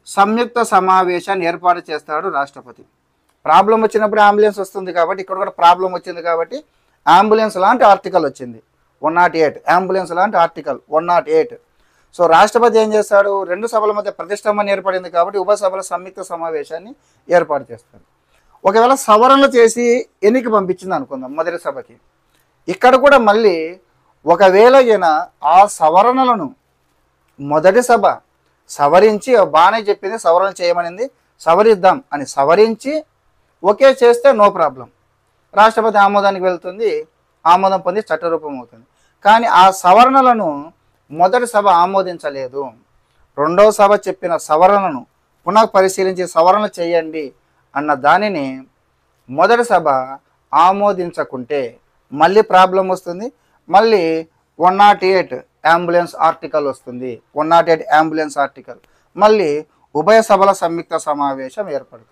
సంయుక్త సమావేశాన్ని ఏర్పాటు చేస్తాడు రాష్ట్రపతి. ప్రాబ్లం వచ్చినప్పుడు అంబులెన్స్ వస్తుంది కాబట్టి ఇక్కడ కూడా ప్రాబ్లం వచ్చింది కాబట్టి అంబులెన్స్ లాంటి ఆర్టికల్ వచ్చింది 108, అంబులెన్స్ లాంటి ఆర్టికల్ 108. సో రాష్ట్రపతి ఏం చేస్తాడు, రెండు సభల మధ్య ప్రతిష్టంభన ఏర్పడింది కాబట్టి ఉభయ సభల సంయుక్త సమావేశాన్ని ఏర్పాటు చేస్తాడు. ఒకవేళ సవరణలు చేసి ఎన్నిక పంపించింది అనుకుందాం మొదటి సభకి, ఇక్కడ కూడా మళ్ళీ ఒకవేళ ఈయన ఆ సవరణలను మొదటి సభ సవరించి బాగానే చెప్పింది, సవరణ చేయమనింది, సవరిద్దాం అని సవరించి ఓకే చేస్తే నో ప్రాబ్లం, రాష్ట్రపతి ఆమోదానికి వెళ్తుంది, ఆమోదం పొంది చట్టరూపం అవుతుంది. కానీ ఆ సవరణలను మొదటి సభ ఆమోదించలేదు, రెండవ సభ చెప్పిన సవరణను పునః పరిశీలించి సవరణ చేయండి అన్న దానిని మొదటి సభ ఆమోదించకుంటే మళ్ళీ ప్రాబ్లం వస్తుంది, మళ్ళీ 108 అంబులెన్స్ ఆర్టికల్ వస్తుంది, 108 అంబులెన్స్ ఆర్టికల్, మళ్ళీ ఉభయ సభల సంయుక్త సమావేశం ఏర్పడుతుంది.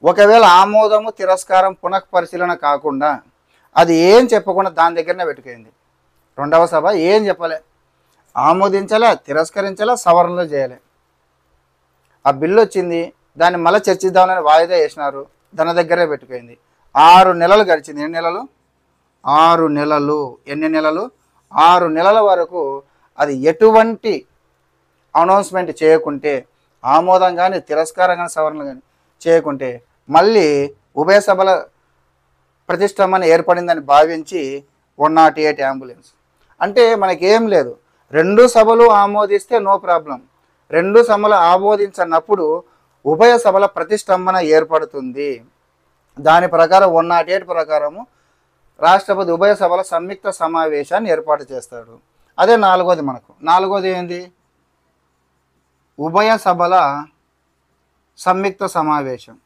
ఒకవేళ ఆమోదము తిరస్కారం పునః పరిశీలన కాకుండా అది ఏం చెప్పకుండా దాని దగ్గరనే పెట్టుకుంది, రెండవ సభ ఏం చెప్పలే, ఆమోదించలే, తిరస్కరించలే, సవరణలు చేయలే. ఆ బిల్లు వచ్చింది, దాన్ని మళ్ళీ చర్చిద్దామని వాయిదా వేసినారు, దాని దగ్గరే పెట్టుకుంది. 6 నెలలు గడిచింది. ఎన్ని నెలలు? 6 నెలలు. ఎన్ని నెలలు? 6 నెలల వరకు అది ఎటువంటి అనౌన్స్మెంట్ చేయకుంటే, ఆమోదం కానీ తిరస్కారం కానీ సవరణలు కానీ చేయకుంటే మళ్ళీ ఉభయ సభల ప్రతిష్టంభన ఏర్పడిందని భావించి 108 అంబులెన్స్. అంటే మనకేం లేదు, రెండు సభలు ఆమోదిస్తే నో ప్రాబ్లం, రెండు సభలు ఆమోదించినప్పుడు ఉభయ సభల ప్రతిష్టంభన ఏర్పడుతుంది. దాని ప్రకారం 108 ప్రకారము రాష్ట్రపతి ఉభయ సభల సంయుక్త సమావేశాన్ని ఏర్పాటు చేస్తాడు. అదే నాలుగోది. మనకు నాలుగోది ఏంది? ఉభయ సభల సంయుక్త సమావేశం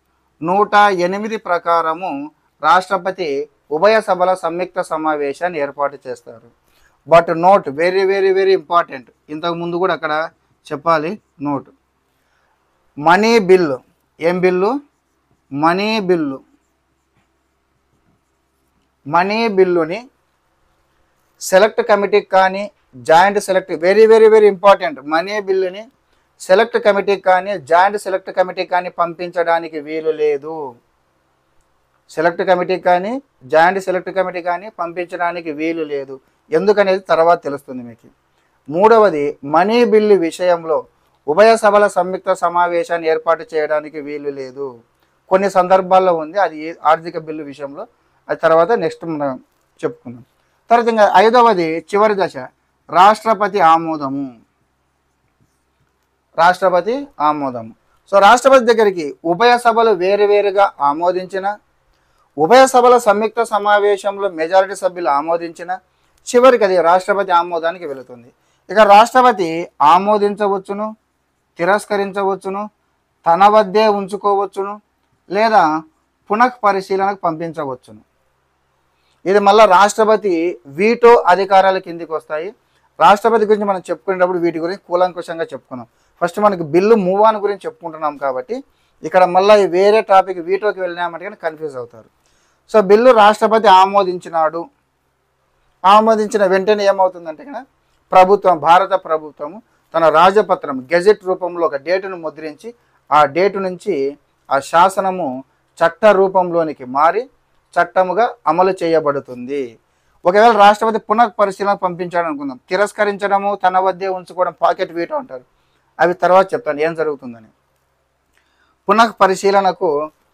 108 ప్రకారము రాష్ట్రపతి ఉభయ సభల సంయుక్త సమావేశాన్ని ఏర్పాటు చేస్తారు. But note, very very very important, ఇంతకు ముందు కూడా అక్కడ చెప్పాలి నోట్, మనీ బిల్లు. ఏం బిల్లు? Money bill. మనీ బిల్లుని సెలెక్ట్ కమిటీకి కానీ joint select, very very very important, money బిల్లుని సెలెక్ట్ కమిటీకి కానీ జాయింట్ సెలెక్ట్ కమిటీకి కానీ పంపించడానికి వీలు లేదు. సెలెక్ట్ కమిటీకి కానీ జాయింట్ సెలెక్ట్ కమిటీ కానీ పంపించడానికి వీలు లేదు. ఎందుకనేది తర్వాత తెలుస్తుంది మీకు. మూడవది, మనీ బిల్లు విషయంలో ఉభయ సభల సంయుక్త సమావేశాన్ని ఏర్పాటు చేయడానికి వీలు లేదు. కొన్ని సందర్భాల్లో ఉంది, అది ఆర్థిక బిల్లు విషయంలో, అది తర్వాత నెక్స్ట్ మనం చెప్పుకుందాం. తర్వాత ఇంకా ఐదవది, చివరి దశ, రాష్ట్రపతి ఆమోదము. రాష్ట్రపతి ఆమోదము. సో రాష్ట్రపతి దగ్గరికి ఉభయ సభలు వేరువేరుగా ఆమోదించిన, ఉభయ సభల సంయుక్త సమావేశంలో మెజారిటీ సభ్యులు ఆమోదించిన, చివరికి అది రాష్ట్రపతి ఆమోదానికి వెళుతుంది. ఇక రాష్ట్రపతి ఆమోదించవచ్చును, తిరస్కరించవచ్చును, తన వద్దే ఉంచుకోవచ్చును, లేదా పునః పరిశీలనకు పంపించవచ్చును. ఇది మళ్ళీ రాష్ట్రపతి వీటో అధికారాల కిందికి వస్తాయి. రాష్ట్రపతి గురించి మనం చెప్పుకునేటప్పుడు వీటి గురించి కూలంకుషంగా చెప్పుకున్నాం. ఫస్ట్ మనకి బిల్లు మూవ్ ఆన్ గురించి చెప్పుకుంటున్నాం కాబట్టి ఇక్కడ మళ్ళీ వేరే టాపిక్ వీటోకి వెళ్ళినామంటే కానీ కన్ఫ్యూజ్ అవుతారు. సో బిల్లు రాష్ట్రపతి ఆమోదించినాడు, ఆమోదించిన వెంటనే ఏమవుతుందంటే ఇక్కడ ప్రభుత్వం, భారత ప్రభుత్వము తన రాజపత్రం గెజెట్ రూపంలో ఒక డేటును ముద్రించి ఆ డేటు నుంచి ఆ శాసనము చట్ట రూపంలోనికి మారి చట్టముగా అమలు చేయబడుతుంది. ఒకవేళ రాష్ట్రపతి పునః పరిశీలన పంపించాడు అనుకుందాం, తిరస్కరించడము, తన వద్దే ఉంచుకోవడం, పాకెట్ వీటో అంటారు, అవి తర్వాత చెప్తాను ఏం జరుగుతుందని. పునః పరిశీలనకు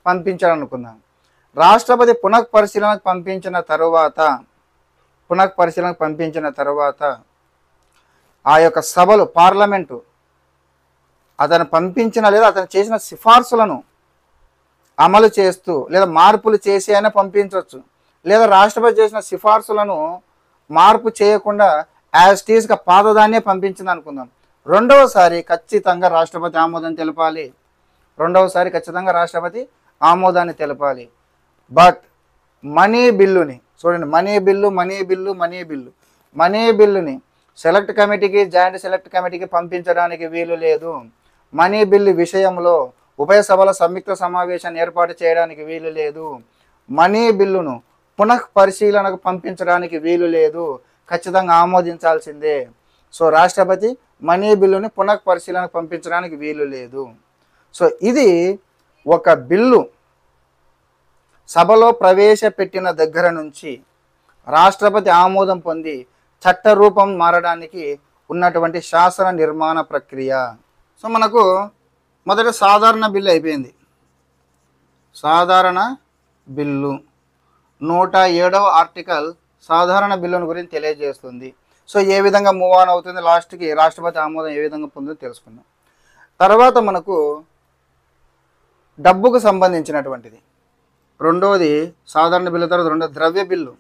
పంపించాలనుకుందాం. రాష్ట్రపతి పునః పరిశీలనకు పంపించిన తర్వాత ఆ యొక్క సభలు, పార్లమెంటు అతను పంపించిన లేదా అతను చేసిన సిఫార్సులను అమలు చేస్తూ లేదా మార్పులు చేసి అయినా పంపించవచ్చు, లేదా రాష్ట్రపతి చేసిన సిఫార్సులను మార్పు చేయకుండా యాజ్ టీజ్గా పాతదాన్నే పంపించింది అనుకుందాం. రెండవసారి ఖచ్చితంగా రాష్ట్రపతి ఆమోదం తెలపాలి. ఆమోదాన్ని తెలపాలి. బట్ మనీ బిల్లుని చూడండి, మనీ బిల్లుని సెలెక్ట్ కమిటీకి జాయింట్ సెలెక్ట్ కమిటీకి పంపించడానికి వీలు లేదు. మనీ బిల్లు విషయంలో ఉభయ సభల సంయుక్త సమావేశాన్ని ఏర్పాటు చేయడానికి వీలు లేదు. మనీ బిల్లును పునః పరిశీలనకు పంపించడానికి వీలు లేదు, ఖచ్చితంగా ఆమోదించాల్సిందే. సో రాష్ట్రపతి మనీ బిల్లుని పునః పరిశీలనకు పంపించడానికి వీలు లేదు. సో ఇది ఒక బిల్లు సభలో ప్రవేశపెట్టిన దగ్గర నుంచి రాష్ట్రపతి ఆమోదం పొంది చట్టరూపం మారడానికి ఉన్నటువంటి శాసన నిర్మాణ ప్రక్రియ. సో మనకు మొదట సాధారణ బిల్లు అయిపోయింది. సాధారణ బిల్లు 107వ ఆర్టికల్ సాధారణ బిల్లును గురించి తెలియజేస్తుంది. సో ఏ విధంగా మూవ్ ఆన్ అవుతుంది, లాస్ట్కి రాష్ట్రపతి ఆమోదం ఏ విధంగా పొందుతుందో తెలుసుకుందాం. తర్వాత మనకు డబ్బుకు సంబంధించినటువంటిది రెండవది సాధారణ బిల్లు. తర్వాత రెండో ద్రవ్య బిల్లు.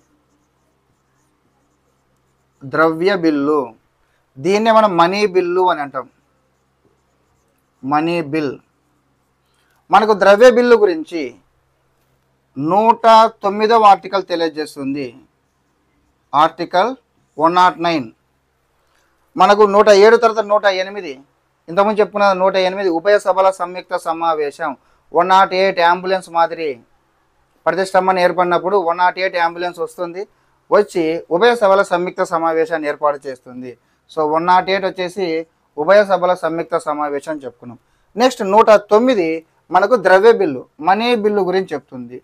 ద్రవ్య బిల్లు దీన్నే మనం మనీ బిల్లు అని అంటాం. Money bill. మనకు ద్రవ్య బిల్లు గురించి 109వ ఆర్టికల్ తెలియజేస్తుంది. ఆర్టికల్ 109. మనకు 107 తర్వాత 108. ఇంతకుముందు చెప్పుకున్న 108 ఉభయ సభల సంయుక్త సమావేశం. 108 అంబులెన్స్ మాదిరి ప్రతిష్టంభన ఏర్పడినప్పుడు 108 అంబులెన్స్ వస్తుంది, వచ్చి ఉభయ సభల సంయుక్త సమావేశాన్ని ఏర్పాటు చేస్తుంది. సో 108 వచ్చేసి ఉభయ సభల సంయుక్త సమావేశం చెప్పుకున్నాం. నెక్స్ట్ 109 మనకు ద్రవ్య బిల్లు, మనీ బిల్లు గురించి చెప్తుంది.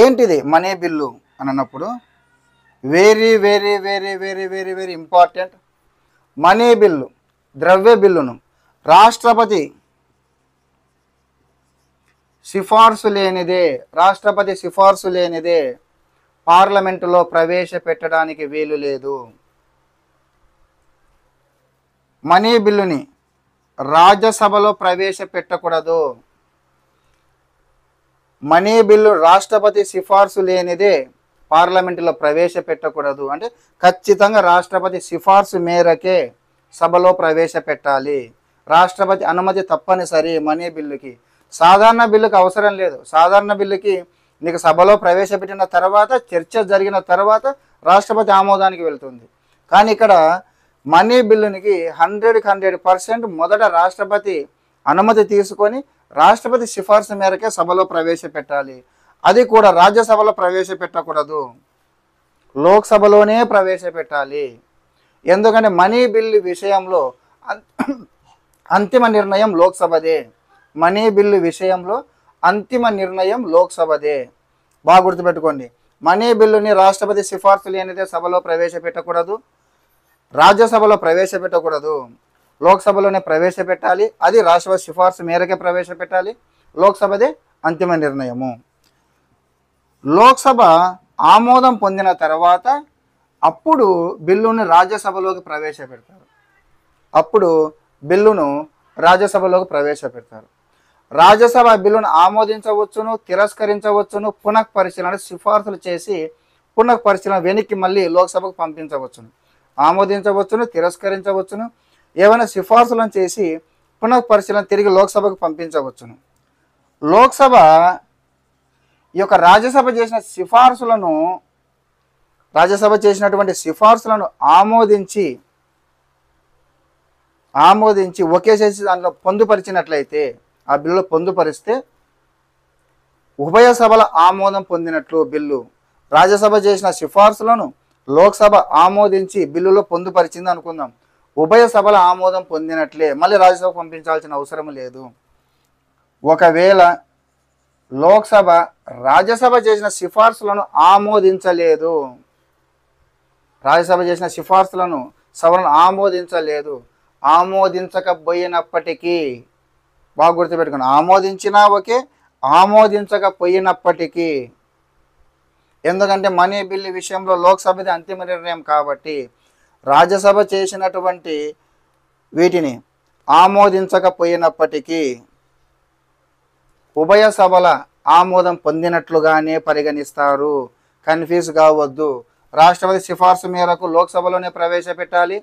ఏంటిది మనీ బిల్లు అని అన్నప్పుడు very very very very very very important. Money bill ద్రవ్య బిల్లును రాష్ట్రపతి సిఫార్సు లేనిదే పార్లమెంటులో ప్రవేశపెట్టడానికి వీలు లేదు. మనీ బిల్లుని రాజ్యసభలో ప్రవేశపెట్టకూడదు. మనీ బిల్లు రాష్ట్రపతి సిఫార్సు లేనిదే పార్లమెంటులో ప్రవేశపెట్టకూడదు. అంటే ఖచ్చితంగా రాష్ట్రపతి సిఫార్సు మేరకే సభలో ప్రవేశపెట్టాలి. రాష్ట్రపతి అనుమతి తప్పనిసరి మనీ బిల్లుకి. సాధారణ బిల్లుకి అవసరం లేదు. సాధారణ బిల్లుకి నీకు సభలో ప్రవేశపెట్టిన తర్వాత చర్చ జరిగిన తర్వాత రాష్ట్రపతి ఆమోదానికి వెళ్తుంది. కానీ ఇక్కడ మనీ బిల్లునికి 100% మొదట రాష్ట్రపతి అనుమతి తీసుకొని రాష్ట్రపతి సిఫార్సు మేరకే సభలో ప్రవేశపెట్టాలి. అది కూడా రాజ్యసభలో ప్రవేశపెట్టకూడదు, లోక్సభలోనే ప్రవేశపెట్టాలి. ఎందుకంటే మనీ బిల్లు విషయంలో అంతిమ నిర్ణయం లోక్సభదే. మనీ బిల్లు విషయంలో అంతిమ నిర్ణయం లోక్సభదే. బాగా గుర్తుపెట్టుకోండి. మనీ బిల్లుని రాష్ట్రపతి సిఫార్సు లేనిదే సభలో ప్రవేశపెట్టకూడదు, రాజ్యసభలో ప్రవేశపెట్టకూడదు, లోక్సభలోనే ప్రవేశపెట్టాలి. అది రాష్ట్రపతి సిఫార్సు మేరకే ప్రవేశపెట్టాలి. లోక్సభదే అంతిమ నిర్ణయము. లోక్సభ ఆమోదం పొందిన తర్వాత అప్పుడు బిల్లును రాజ్యసభలోకి ప్రవేశపెడతారు. రాజ్యసభ బిల్లును ఆమోదించవచ్చును, తిరస్కరించవచ్చును, పునఃపరిశీలన సిఫార్సులు చేసి పునఃపరిశీలన వెనక్కి మళ్ళీ లోక్సభకు పంపించవచ్చును. ఆమోదించవచ్చును, తిరస్కరించవచ్చును, ఏమైనా సిఫార్సులను చేసి పునఃపరిశీలన తిరిగి లోక్సభకు పంపించవచ్చును. లోక్సభ ఈ యొక్క రాజ్యసభ చేసినటువంటి సిఫార్సులను ఆమోదించి ఒకేసేసి దాంట్లో పొందుపరిచినట్లయితే, ఆ బిల్లు పొందుపరిస్తే ఉభయ సభల ఆమోదం పొందినట్లు బిల్లు. రాజ్యసభ చేసిన సిఫార్సులను లోక్సభ ఆమోదించి బిల్లులో పొందుపరిచింది అనుకుందాం. ఉభయ సభల ఆమోదం పొందినట్లే, మళ్ళీ రాజ్యసభ పంపించాల్సిన అవసరం లేదు. ఒకవేళ లోక్సభ రాజ్యసభ చేసిన సిఫార్సులను ఆమోదించలేదు, రాజ్యసభ చేసిన సిఫార్సులను సభలను ఆమోదించకపోయినప్పటికీ, బాగా గుర్తుపెట్టుకుని, ఆమోదించినా ఓకే, ఆమోదించకపోయినప్పటికీ, ఎందుకంటే మనీ బిల్లు విషయంలో లోక్సభది అంతిమ నిర్ణయం కాబట్టి రాజ్యసభ చేసినటువంటి వీటిని ఆమోదించకపోయినప్పటికీ ఉభయ సభల ఆమోదం పొందినట్లుగానే పరిగణిస్తారు. కన్ఫ్యూజ్ కావద్దు. రాష్ట్రపతి సిఫార్సు మేరకు లోక్సభలోనే ప్రవేశపెట్టాలి.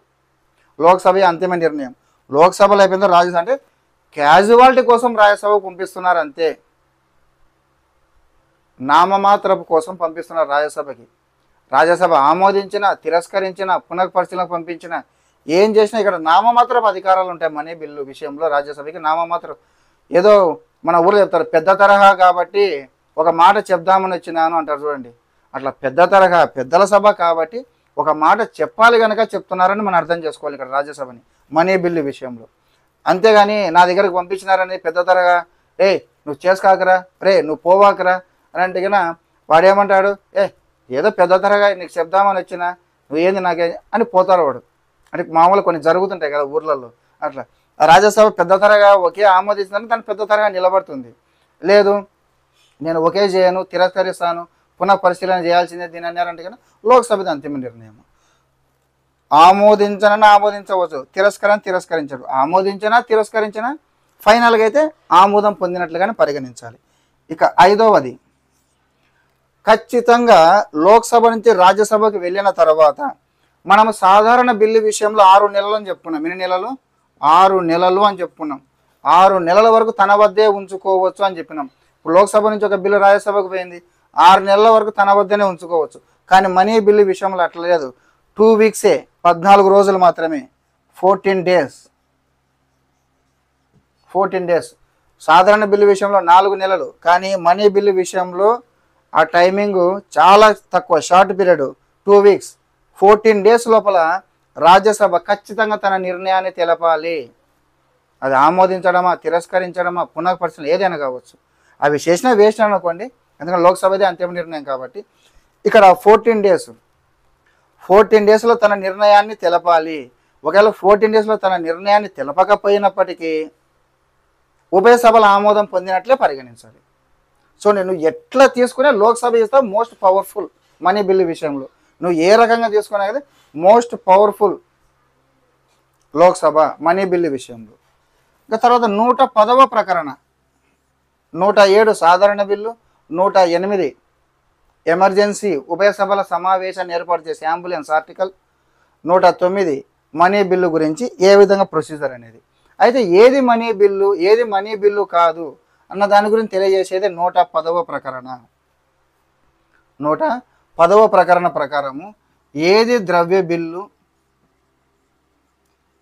లోక్సభ అంతిమ నిర్ణయం. లోక్సభలో అయిపోయిందో రాజ్యసభ అంటే క్యాజువాలిటీ కోసం రాజ్యసభకు పంపిస్తున్నారు అంతే. నామమాత్రపు కోసం పంపిస్తున్నారు రాజ్యసభకి. రాజ్యసభ ఆమోదించిన, తిరస్కరించిన, పునఃపరిశీలనకు పంపించిన, ఏం చేసినా ఇక్కడ నామమాత్రపు అధికారాలు ఉంటాయి. మనీ బిల్లు విషయంలో రాజ్యసభకి నామమాత్రం. ఏదో మన ఊళ్ళో చెప్తారు పెద్ద తరహా కాబట్టి ఒక మాట చెప్దామని వచ్చినాను అంటారు చూడండి. అట్లా పెద్ద తరహా పెద్దల సభ కాబట్టి ఒక మాట చెప్పాలి కనుక చెప్తున్నారని మనం అర్థం చేసుకోవాలి ఇక్కడ రాజ్యసభని మనీ బిల్లు విషయంలో. అంతేగాని నా దగ్గరకు పంపించినారని పెద్ద తరహా, రే నువ్వు చేసుకోకరా, రే నువ్వు పోవాకరా, అని అంటే కన్నా వాడు ఏమంటాడు, ఏదో పెద్ద తరగా నీకు చెప్దామని వచ్చినా నువ్వేంది నాకే అని పోతాడు వాడు. అంటే మామూలు కొన్ని జరుగుతుంటాయి కదా ఊర్లలో. అట్లా రాజ్యసభ పెద్ద తరగా ఒకే ఆమోదించిందని దాన్ని పెద్ద తరగా నిలబడుతుంది. లేదు నేను ఒకే చేయను, తిరస్కరిస్తాను, పునః పరిశీలన చేయాల్సిందే దీని అన్నారంటే కన్నా లోక్సభది అంతిమ నిర్ణయం. ఆమోదించనని ఆమోదించవచ్చు, తిరస్కరించడు. ఆమోదించినా తిరస్కరించినా ఫైనల్గా అయితే ఆమోదం పొందినట్లుగానే పరిగణించాలి. ఇక 5వది, ఖచ్చితంగా లోక్సభ నుంచి రాజ్యసభకు వెళ్ళిన తర్వాత మనం సాధారణ బిల్లు విషయంలో 6 నెలలు అని చెప్పుకున్నాం. ఎన్ని నెలలు? 6 నెలలు అని చెప్పుకున్నాం. 6 నెలల వరకు తన వద్దే ఉంచుకోవచ్చు అని చెప్పినాం. ఇప్పుడు లోక్సభ నుంచి ఒక బిల్లు రాజ్యసభకు పోయింది, 6 నెలల వరకు తన వద్దనే ఉంచుకోవచ్చు. కానీ మనీ బిల్లు విషయంలో అట్లా లేదు. 2 వీక్సే, 14 రోజులు మాత్రమే, 14 డేస్. సాధారణ బిల్లు విషయంలో 4 నెలలు, కానీ మనీ బిల్లు విషయంలో ఆ టైమింగ్ చాలా తక్కువ, షార్ట్ పీరియడ్, 2 వీక్స్. 14 డేస్ లోపల రాజ్యసభ ఖచ్చితంగా తన నిర్ణయాన్ని తెలపాలి. అది ఆమోదించడమా, తిరస్కరించడమా, పునః పరిశీలన ఏదైనా కావచ్చు. అవి చేసినా వేస్ట్ అనుకోండి, ఎందుకంటే లోక్సభదే అంతిమ నిర్ణయం కాబట్టి. ఇక్కడ 14 డేస్లో తన నిర్ణయాన్ని తెలపాలి. ఒకవేళ 14 డేస్లో తన నిర్ణయాన్ని తెలపకపోయినప్పటికీ ఉభయ సభల ఆమోదం పొందినట్లే పరిగణించాలి. సో నేను ఎట్లా తీసుకునే లోక్సభ ఇస్తా మోస్ట్ పవర్ఫుల్ మనీ బిల్లు విషయంలో. నువ్వు ఏ రకంగా తీసుకున్నా కదా most powerful Lok Sabha money bill విషయంలో. ఇంకా తర్వాత 110వ ప్రకరణ, 107 సాధారణ బిల్లు, 108 ఎమర్జెన్సీ ఉభయ సభల సమావేశాన్ని ఏర్పాటు చేసే అంబులెన్స్ ఆర్టికల్, 109 మనీ బిల్లు గురించి ఏ విధంగా ప్రొసీజర్ అనేది. అయితే ఏది మనీ బిల్లు, ఏది మనీ బిల్లు కాదు అన్న దాని గురించి తెలియజేసేది 110వ ప్రకరణ. 110వ ప్రకరణ ప్రకారము ఏది ద్రవ్య బిల్లు,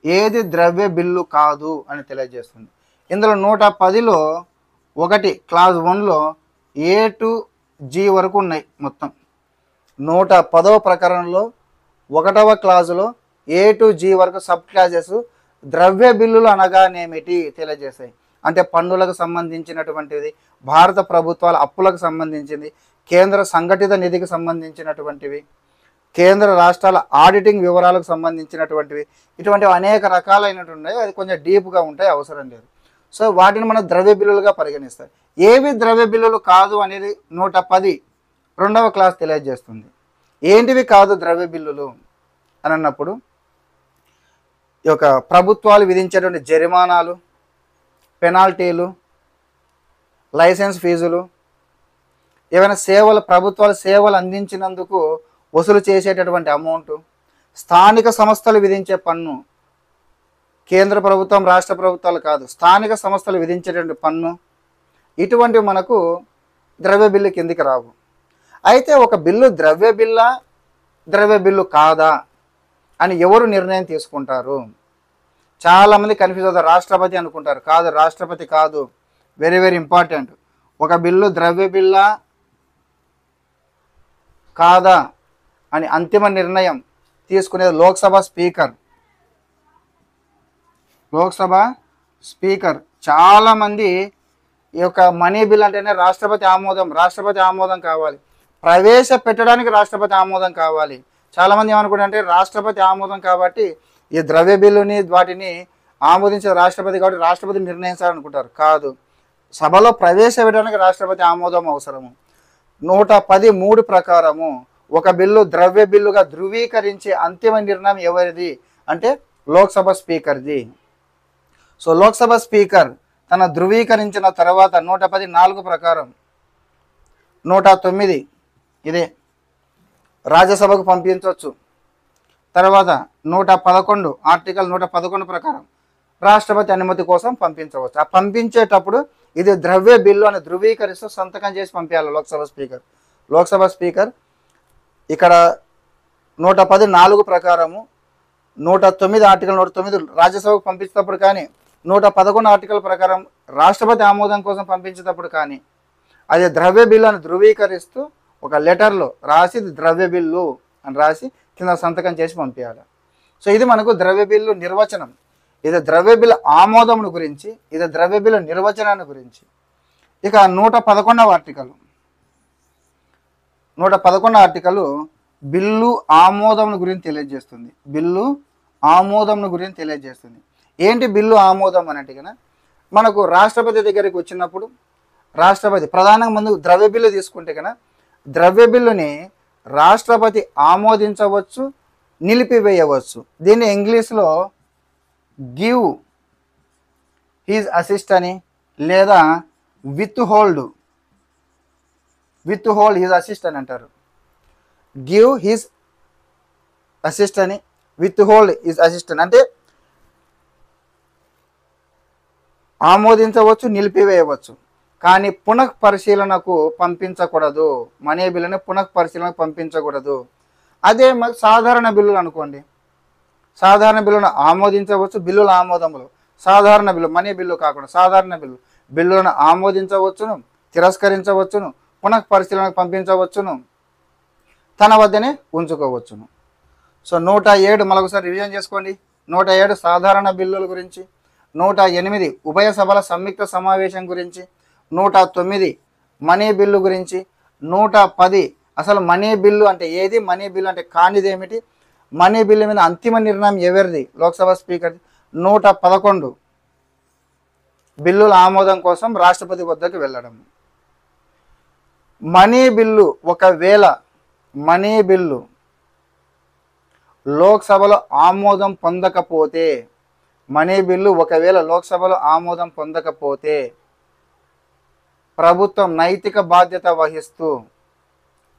ఏది ద్రవ్య బిల్లు కాదు అని తెలియజేస్తుంది. ఇందులో 110లో 1 క్లాజ్ 1లో A to G వరకు ఉన్నాయి. మొత్తం 110వ ప్రకరణలో 1వ క్లాజులో A to G వరకు సబ్ క్లాజెస్ ద్రవ్య బిల్లులు అనగానేమిటి తెలియజేస్తాయి. అంటే పన్నులకు సంబంధించినటువంటిది, భారత ప్రభుత్వాల అప్పులకు సంబంధించింది, కేంద్ర సంఘటిత నిధికి సంబంధించినటువంటివి, కేంద్ర రాష్ట్రాల ఆడిటింగ్ వివరాలకు సంబంధించినటువంటివి, ఇటువంటివి అనేక రకాలైనటువంటి అది కొంచెం డీప్గా ఉంటాయి, అవసరం లేదు. సో వాటిని మనం ద్రవ్య బిల్లులుగా పరిగణిస్తాం. ఏవి ద్రవ్య బిల్లులు కాదు అనేది 110 2వ క్లాస్ తెలియజేస్తుంది. ఏంటివి కాదు ద్రవ్య బిల్లులు అని అన్నప్పుడు ఈ యొక్క ప్రభుత్వాలు విధించేటువంటి జరిమానాలు, పెనాల్టీలు, లైసెన్స్ ఫీజులు, ఏవైనా సేవలు, ప్రభుత్వాలు సేవలు అందించినందుకు వసూలు చేసేటటువంటి అమౌంట్, స్థానిక సంస్థలు విధించే పన్ను, కేంద్ర ప్రభుత్వం రాష్ట్ర ప్రభుత్వాలు కాదు స్థానిక సంస్థలు విధించేటువంటి పన్ను, ఇటువంటివి మనకు ద్రవ్య బిల్లు కిందికి రావు. అయితే ఒక బిల్లు ద్రవ్య బిల్లా ద్రవ్య బిల్లు కాదా అని ఎవరు నిర్ణయం తీసుకుంటారు? చాలామంది కన్ఫ్యూజ్ అవుతారు. రాష్ట్రపతి అనుకుంటారు. కాదు, రాష్ట్రపతి కాదు. Very very important. ఒక బిల్లు ద్రవ్య బిల్లా కాదా అని అంతిమ నిర్ణయం తీసుకునేది లోక్సభ స్పీకర్. లోక్సభ స్పీకర్. చాలామంది ఈ యొక్క మనీ బిల్ అంటేనే రాష్ట్రపతి ఆమోదం కావాలి, ప్రవేశపెట్టడానికి రాష్ట్రపతి ఆమోదం కావాలి. చాలామంది ఏమనుకుంటారంటే రాష్ట్రపతి ఆమోదం కాబట్టి ఈ ద్రవ్య బిల్లుని వాటిని ఆమోదించే రాష్ట్రపతి కాబట్టి రాష్ట్రపతి నిర్ణయించాలనుకుంటారు. కాదు, సభలో ప్రవేశపెట్టడానికి రాష్ట్రపతి ఆమోదం అవసరము. 113 ప్రకారము ఒక బిల్లు ద్రవ్య బిల్లుగా ధృవీకరించే అంతిమ నిర్ణయం ఎవరిది అంటే లోక్సభ స్పీకర్ది. సో లోక్సభ స్పీకర్ తన ధృవీకరించిన తర్వాత 114 ప్రకారం 109 ఇదే రాజ్యసభకు పంపించవచ్చు. తర్వాత 111 ఆర్టికల్ 111 ప్రకారం రాష్ట్రపతి అనుమతి కోసం పంపించవచ్చు. ఆ పంపించేటప్పుడు ఇది ద్రవ్య బిల్లు అని ధృవీకరిస్తూ సంతకం చేసి పంపించాలి లోక్సభ స్పీకర్. ఇక్కడ 114 ప్రకారము 109 ఆర్టికల్ 109 రాజ్యసభకు పంపించేటప్పుడు కానీ 111 ఆర్టికల్ ప్రకారం రాష్ట్రపతి ఆమోదం కోసం పంపించేటప్పుడు కానీ అది ద్రవ్య బిల్లు అని ధృవీకరిస్తూ ఒక లెటర్లో రాసి ద్రవ్య బిల్లు అని రాసి కింద సంతకం చేసి పంపించాలి. సో ఇది మనకు ద్రవ్య బిల్లు నిర్వచనం. ఇది ద్రవ్య బిల్లు ఆమోదమును గురించి, ఇది ద్రవ్య బిల్లు నిర్వచనాన్ని గురించి. ఇక 111వ ఆర్టికల్ 111 ఆర్టికల్ బిల్లు ఆమోదం గురించి తెలియజేస్తుంది. బిల్లు ఆమోదం గురించి తెలియజేస్తుంది. ఏంటి బిల్లు ఆమోదం అని అంటే కనుక మనకు రాష్ట్రపతి దగ్గరికి వచ్చినప్పుడు రాష్ట్రపతి ప్రధానంగా ముందు ద్రవ్య బిల్లు తీసుకుంటే కనుక ద్రవ్య బిల్లుని రాష్ట్రపతి ఆమోదించవచ్చు, నిలిపివేయవచ్చు. దీన్ని ఇంగ్లీష్లో గివ్ హిజ్ అసిస్ట్ అని లేదా విత్ హోల్డ్ హిజ్ అసిస్ట్ అని అంటారు. గివ్ హిజ్ అసిస్ట్ అని, విత్ హోల్డ్ హిజ్ అసిస్ట్ అని అంటే ఆమోదించవచ్చు, నిలిపివేయవచ్చు, కానీ పునఃపరిశీలనకు పంపించకూడదు. మనీ బిల్లుని పునఃపరిశీలనకు పంపించకూడదు. అదే మరి సాధారణ బిల్లులు అనుకోండి, సాధారణ బిల్లును ఆమోదించవచ్చు, బిల్లుల ఆమోదములు సాధారణ బిల్లు, మనీ బిల్లు కాకుండా సాధారణ బిల్లులను ఆమోదించవచ్చును, తిరస్కరించవచ్చును, పునఃపరిశీలనకు పంపించవచ్చును, తన వద్దనే ఉంచుకోవచ్చును. సో 107 మరొకసారి రివిజన్ చేసుకోండి. 107 సాధారణ బిల్లుల గురించి, 108 ఉభయ సభల సంయుక్త సమావేశం గురించి, 109 మనీ బిల్లు గురించి, 110 అసలు మనీ బిల్లు అంటే ఏది, మనీ బిల్లు అంటే కానిది ఏమిటి, మనీ బిల్లు మీద అంతిమ నిర్ణయం ఎవరిది, లోక్సభ స్పీకర్ది. 111 బిల్లుల ఆమోదం కోసం రాష్ట్రపతి వద్దకు వెళ్ళడం. మనీ బిల్లు ఒకవేళ మనీ బిల్లు లోక్సభలో ఆమోదం పొందకపోతే, మనీ బిల్లు ఒకవేళ లోక్సభలో ఆమోదం పొందకపోతే ప్రభుత్వం నైతిక బాధ్యత వహిస్తూ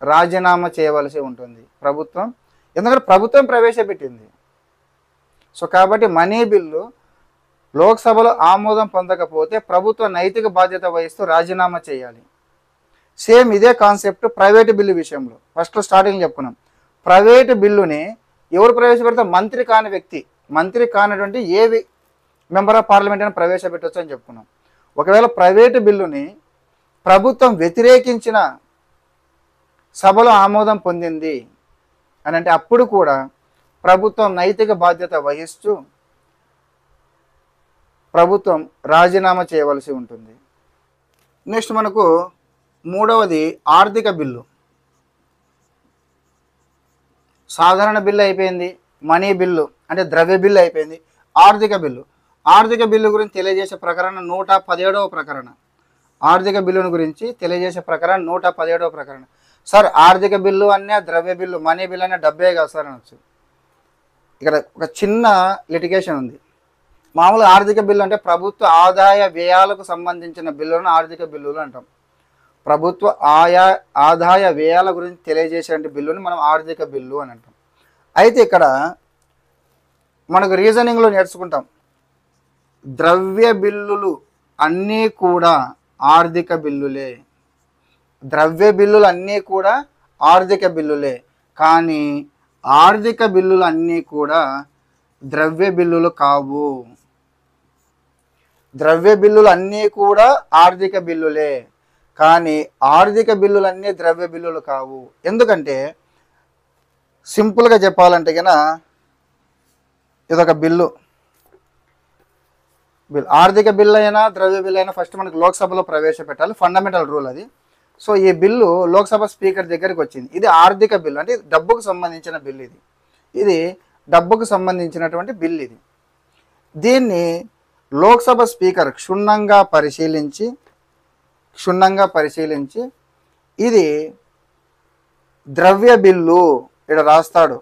రాజీనామా చేయవలసి ఉంటుంది. ప్రభుత్వం, ఎందుకంటే ప్రభుత్వం ప్రవేశపెట్టింది. సో కాబట్టి మనీ బిల్లు లోక్సభలో ఆమోదం పొందకపోతే ప్రభుత్వం నైతిక బాధ్యత వహిస్తూ రాజీనామా చేయాలి. సేమ్ ఇదే కాన్సెప్ట్ ప్రైవేటు బిల్లు విషయంలో ఫస్ట్ స్టార్టింగ్ చెప్పుకున్నాం. ప్రైవేటు బిల్లుని ఎవరు ప్రవేశపెడతారు? మంత్రి కాని వ్యక్తి, మంత్రి కానటువంటి ఏ మెంబర్ ఆఫ్ పార్లమెంట్ అని ప్రవేశపెట్టవచ్చు అని చెప్పుకున్నాం. ఒకవేళ ప్రైవేటు బిల్లుని ప్రభుత్వం వ్యతిరేకించిన సభలో ఆమోదం పొందింది అని అంటే అప్పుడు కూడా ప్రభుత్వం నైతిక బాధ్యత వహిస్తూ ప్రభుత్వం రాజీనామా చేయవలసి ఉంటుంది. నెక్స్ట్ మనకు మూడవది ఆర్థిక బిల్లు. సాధారణ బిల్లు అయిపోయింది, మనీ బిల్లు అంటే ద్రవ్య బిల్లు అయిపోయింది. ఆర్థిక బిల్లు, ఆర్థిక బిల్లు గురించి తెలియజేసే ప్రకరణ 117వ ప్రకరణ. ఆర్థిక బిల్లును గురించి తెలియజేసే ప్రకరణ 117వ ప్రకరణ. సార్ ఆర్థిక బిల్లు అనే ద్రవ్య బిల్లు, మనీ బిల్లు అనే డబ్బే కాదు సార్ అనొచ్చు. ఇక్కడ ఒక చిన్న లిటిగేషన్ ఉంది. మామూలుగా ఆర్థిక బిల్లు అంటే ప్రభుత్వ ఆదాయ వ్యయాలకు సంబంధించిన బిల్లులను ఆర్థిక బిల్లులు అంటాం. ప్రభుత్వ ఆదాయ వ్యయాల గురించి తెలియజేసే బిల్లుని మనం ఆర్థిక బిల్లు అని అంటాం. అయితే ఇక్కడ మనకు రీజనింగ్లో నేర్చుకుంటాం, ద్రవ్య బిల్లులు అన్నీ కూడా ఆర్థిక బిల్లులే, ద్రవ్య బిల్లులు అన్నీ కూడా ఆర్థిక బిల్లులే, కానీ ఆర్థిక బిల్లులు అన్నీ కూడా ద్రవ్య బిల్లులు కావు. ద్రవ్య బిల్లులు అన్నీ కూడా ఆర్థిక బిల్లులే, కానీ ఆర్థిక బిల్లులు అన్నీ ద్రవ్య బిల్లులు కావు. ఎందుకంటే సింపుల్గా చెప్పాలంటే కనుక ఇదొక బిల్లు, ఆర్థిక బిల్లు అయినా ద్రవ్య బిల్లు అయినా ఫస్ట్ మనకు లోక్సభలో ప్రవేశపెట్టాలి, ఫండమెంటల్ రూల్ అది. సో ఈ బిల్లు లోక్సభ స్పీకర్ దగ్గరికి వచ్చింది. ఇది ఆర్థిక బిల్లు అంటే డబ్బుకు సంబంధించిన బిల్లు. ఇది డబ్బుకు సంబంధించినటువంటి బిల్లు. దీన్ని లోక్సభ స్పీకర్ క్షుణ్ణంగా పరిశీలించి ఇది ద్రవ్య బిల్లు ఇక్కడ రాస్తాడు.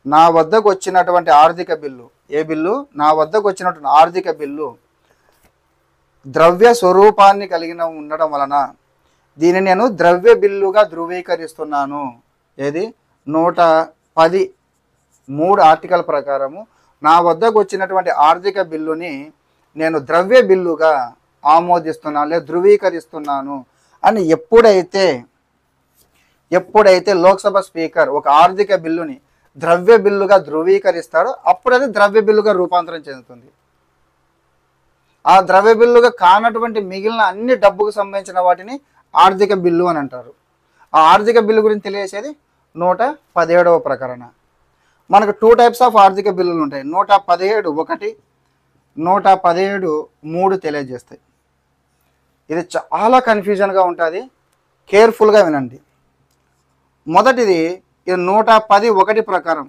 నా వద్దకు వచ్చినటువంటి ఆర్థిక బిల్లు, ఏ బిల్లు? నా వద్దకు వచ్చినటువంటి ఆర్థిక బిల్లు ద్రవ్య స్వరూపాన్ని కలిగిన ఉండడం వలన దీన్ని నేను ద్రవ్య బిల్లుగా ధృవీకరిస్తున్నాను. ఏది? 113 ఆర్టికల్ ప్రకారము నా వద్దకు వచ్చినటువంటి ఆర్థిక బిల్లుని నేను ద్రవ్య బిల్లుగా ఆమోదిస్తున్నాను లేదా ధృవీకరిస్తున్నాను అని ఎప్పుడైతే లోక్సభ స్పీకర్ ఒక ఆర్థిక బిల్లుని ద్రవ్య బిల్లుగా ధృవీకరిస్తాడో అప్పుడు అది ద్రవ్య బిల్లుగా రూపాంతరం చెందుతుంది. ఆ ద్రవ్య బిల్లుగా కానటువంటి మిగిలిన అన్ని డబ్బుకు సంబంధించిన వాటిని ఆర్థిక బిల్లు అని అంటారు. ఆ ఆర్థిక బిల్లు గురించి తెలియజేసేది 117వ ప్రకరణ. మనకు 2 టైప్స్ ఆఫ్ ఆర్థిక బిల్లులు ఉంటాయి. 117(1), 117(3) తెలియజేస్తాయి. ఇది చాలా కన్ఫ్యూజన్గా ఉంటుంది, కేర్ఫుల్గా వినండి. మొదటిది ఇది 110(1) ప్రకారం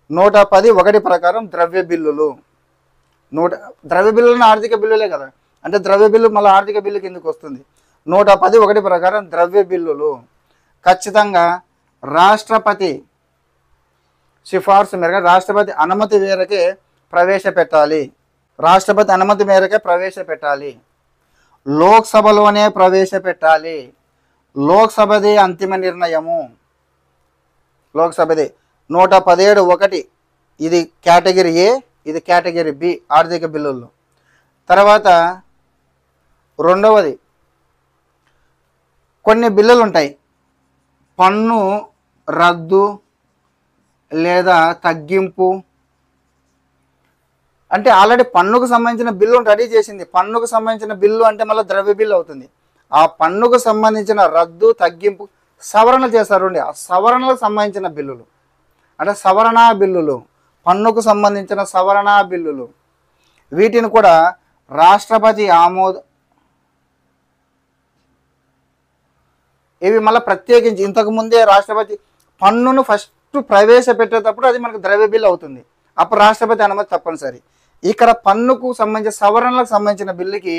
110(1) ప్రకారం ద్రవ్య బిల్లులు. ద్రవ్య బిల్లులను ఆర్థిక బిల్లులే కదా, అంటే ద్రవ్య బిల్లు మళ్ళీ ఆర్థిక బిల్లు కిందకి వస్తుంది. 110(1) ప్రకారం ద్రవ్య బిల్లులు ఖచ్చితంగా రాష్ట్రపతి సిఫార్సు మేరకు, రాష్ట్రపతి అనుమతి మేరకే ప్రవేశపెట్టాలి. రాష్ట్రపతి అనుమతి మేరకే ప్రవేశపెట్టాలి. లోక్సభలోనే ప్రవేశపెట్టాలి. లోక్సభదే అంతిమ నిర్ణయము. లోక్సభదే 117(1) ఇది కేటగిరీ ఏ, ఇది కేటగిరీ బి ఆర్థిక బిల్లుల్లో. తర్వాత రెండవది, కొన్ని బిల్లులు ఉంటాయి పన్ను రద్దు లేదా తగ్గింపు, అంటే ఆల్రెడీ పన్నుకు సంబంధించిన బిల్లు రెడీ చేసింది. పన్నుకు సంబంధించిన బిల్లు అంటే మళ్ళీ ద్రవ్య బిల్లు అవుతుంది. ఆ పన్నుకు సంబంధించిన రద్దు తగ్గింపు సవరణ చేస్తారు. ఆ సవరణలకు సంబంధించిన బిల్లులు అంటే సవరణా బిల్లులు, పన్నుకు సంబంధించిన సవరణా బిల్లులు, వీటిని కూడా రాష్ట్రపతి ఇవి మళ్ళీ ప్రత్యేకించి ఇంతకుముందే రాష్ట్రపతి పన్నును ఫస్ట్ ప్రవేశపెట్టేటప్పుడు అది మనకు ద్రవ్య బిల్లు అవుతుంది. అప్పుడు రాష్ట్రపతి అనుమతి తప్పనిసరి. ఇక్కడ పన్నుకు సంబంధించిన సవరణలకు సంబంధించిన బిల్లుకి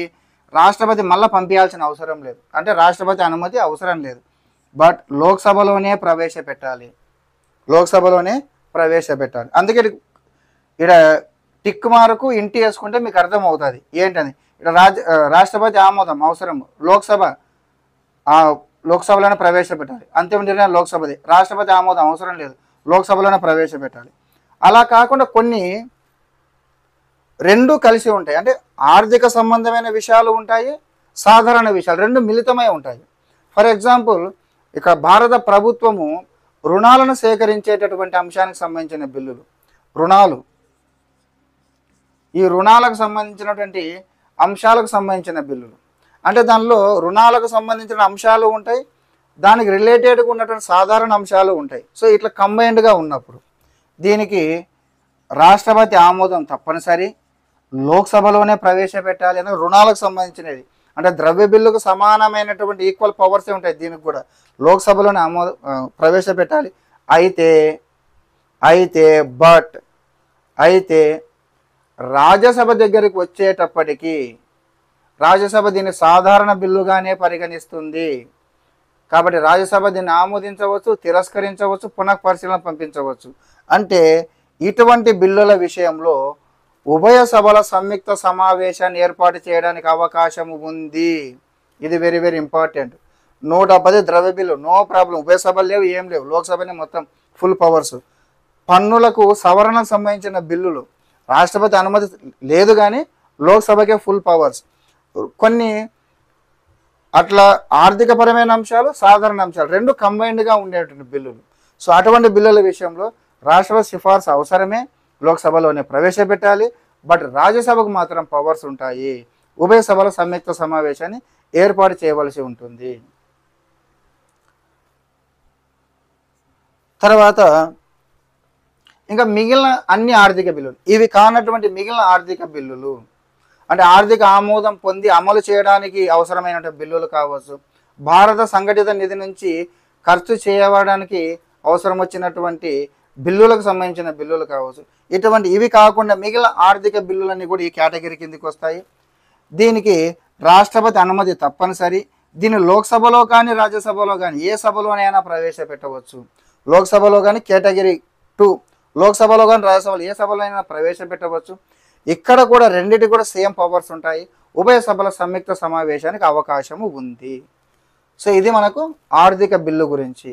రాష్ట్రపతి మళ్ళీ పంపించాల్సిన అవసరం లేదు, అంటే రాష్ట్రపతి అనుమతి అవసరం లేదు. బట్ లోక్సభలోనే ప్రవేశపెట్టాలి. లోక్సభలోనే ప్రవేశపెట్టాలి. అందుకే ఇక్కడ టిక్ మార్కు ఇంటి వేసుకుంటే మీకు అర్థమవుతుంది ఏంటని. ఇక్కడ రాష్ట్రపతి ఆమోదం అవసరం, లోక్సభలోనే ప్రవేశపెట్టాలి. అంతిమ నిర్ణయం లోక్సభది, రాష్ట్రపతి ఆమోదం అవసరం లేదు, లోక్సభలోనే ప్రవేశపెట్టాలి. అలా కాకుండా కొన్ని రెండు కలిసి ఉంటాయి, అంటే ఆర్థిక సంబంధమైన విషయాలు ఉంటాయి, సాధారణ విషయాలు రెండు మిళితమై ఉంటాయి. ఫర్ ఎగ్జాంపుల్ ఇక భారత ప్రభుత్వము రుణాలను సేకరించేటటువంటి అంశానికి సంబంధించిన బిల్లులు, ఈ రుణాలకు సంబంధించినటువంటి అంశాలకు సంబంధించిన బిల్లులు, అంటే దానిలో రుణాలకు సంబంధించిన అంశాలు ఉంటాయి, దానికి రిలేటెడ్గా ఉన్నటువంటి సాధారణ అంశాలు ఉంటాయి. సో ఇట్లా కంబైన్డ్గా ఉన్నప్పుడు దీనికి రాష్ట్రపతి ఆమోదం తప్పనిసరి, లోక్సభలోనే ప్రవేశపెట్టాలి. అనేది రుణాలకు సంబంధించినది, అంటే ద్రవ్య బిల్లుకు సమానమైనటువంటి ఈక్వల్ పవర్సే ఉంటాయి దీనికి కూడా, లోక్సభలోనే ప్రవేశపెట్టాలి. అయితే రాజ్యసభ దగ్గరికి వచ్చేటప్పటికీ రాజ్యసభ దీన్ని సాధారణ బిల్లుగానే పరిగణిస్తుంది. కాబట్టి రాజ్యసభ దీన్ని ఆమోదించవచ్చు, తిరస్కరించవచ్చు, పునఃపరిశీలన పంపించవచ్చు. అంటే ఇటువంటి బిల్లుల విషయంలో ఉభయ సభల సంయుక్త సమావేశాన్ని ఏర్పాటు చేయడానికి అవకాశం ఉంది. ఇది వెరీ వెరీ ఇంపార్టెంట్. 110 ద్రవ్య బిల్లు, నో ప్రాబ్లం, ఉభయ సభలు లేవు, ఏం లేవు, లోక్సభనే మొత్తం ఫుల్ పవర్స్. పన్నులకు సవరణకు సంబంధించిన బిల్లులు రాష్ట్రపతి అనుమతి లేదు కానీ లోక్సభకే ఫుల్ పవర్స్. కొన్ని అట్లా ఆర్థికపరమైన అంశాలు, సాధారణ అంశాలు రెండు కంబైన్డ్గా ఉండేటువంటి బిల్లులు. సో అటువంటి బిల్లుల విషయంలో రాష్ట్రపతి సిఫార్సు అవసరమే, లోక్సభలోనే ప్రవేశపెట్టాలి. బట్ రాజ్యసభకు మాత్రం పవర్స్ ఉంటాయి, ఉభయ సభల సంయుక్త సమావేశాన్ని ఏర్పాటు చేయవలసి ఉంటుంది. తర్వాత ఇంకా మిగిలిన అన్ని ఆర్థిక బిల్లులు, ఇవి కానటువంటి మిగిలిన ఆర్థిక బిల్లులు అంటే ఆర్థిక ఆమోదం పొంది అమలు చేయడానికి అవసరమైనటువంటి బిల్లులు కావచ్చు, భారత సంఘటిత నిధి నుంచి ఖర్చు చేయడానికి అవసరం వచ్చినటువంటి బిల్లులకు సంబంధించిన బిల్లులు కావచ్చు. ఇటువంటి ఇవి కాకుండా మిగిలిన ఆర్థిక బిల్లులన్నీ కూడా ఈ కేటగిరీ కిందకి వస్తాయి. దీనికి రాష్ట్రపతి అనుమతి తప్పనిసరి. దీన్ని లోక్సభలో కానీ రాజ్యసభలో కానీ ఏ సభలోనైనా ప్రవేశపెట్టవచ్చు. లోక్సభలో కానీ కేటగిరీ 2, లోక్సభలో కానీ రాజ్యసభలో ఏ సభలోనైనా ప్రవేశపెట్టవచ్చు. ఇక్కడ కూడా రెండిటి కూడా సేమ్ పవర్స్ ఉంటాయి, ఉభయ సభల సంయుక్త సమావేశానికి అవకాశము ఉంది. సో ఇది మనకు ఆర్థిక బిల్లు గురించి.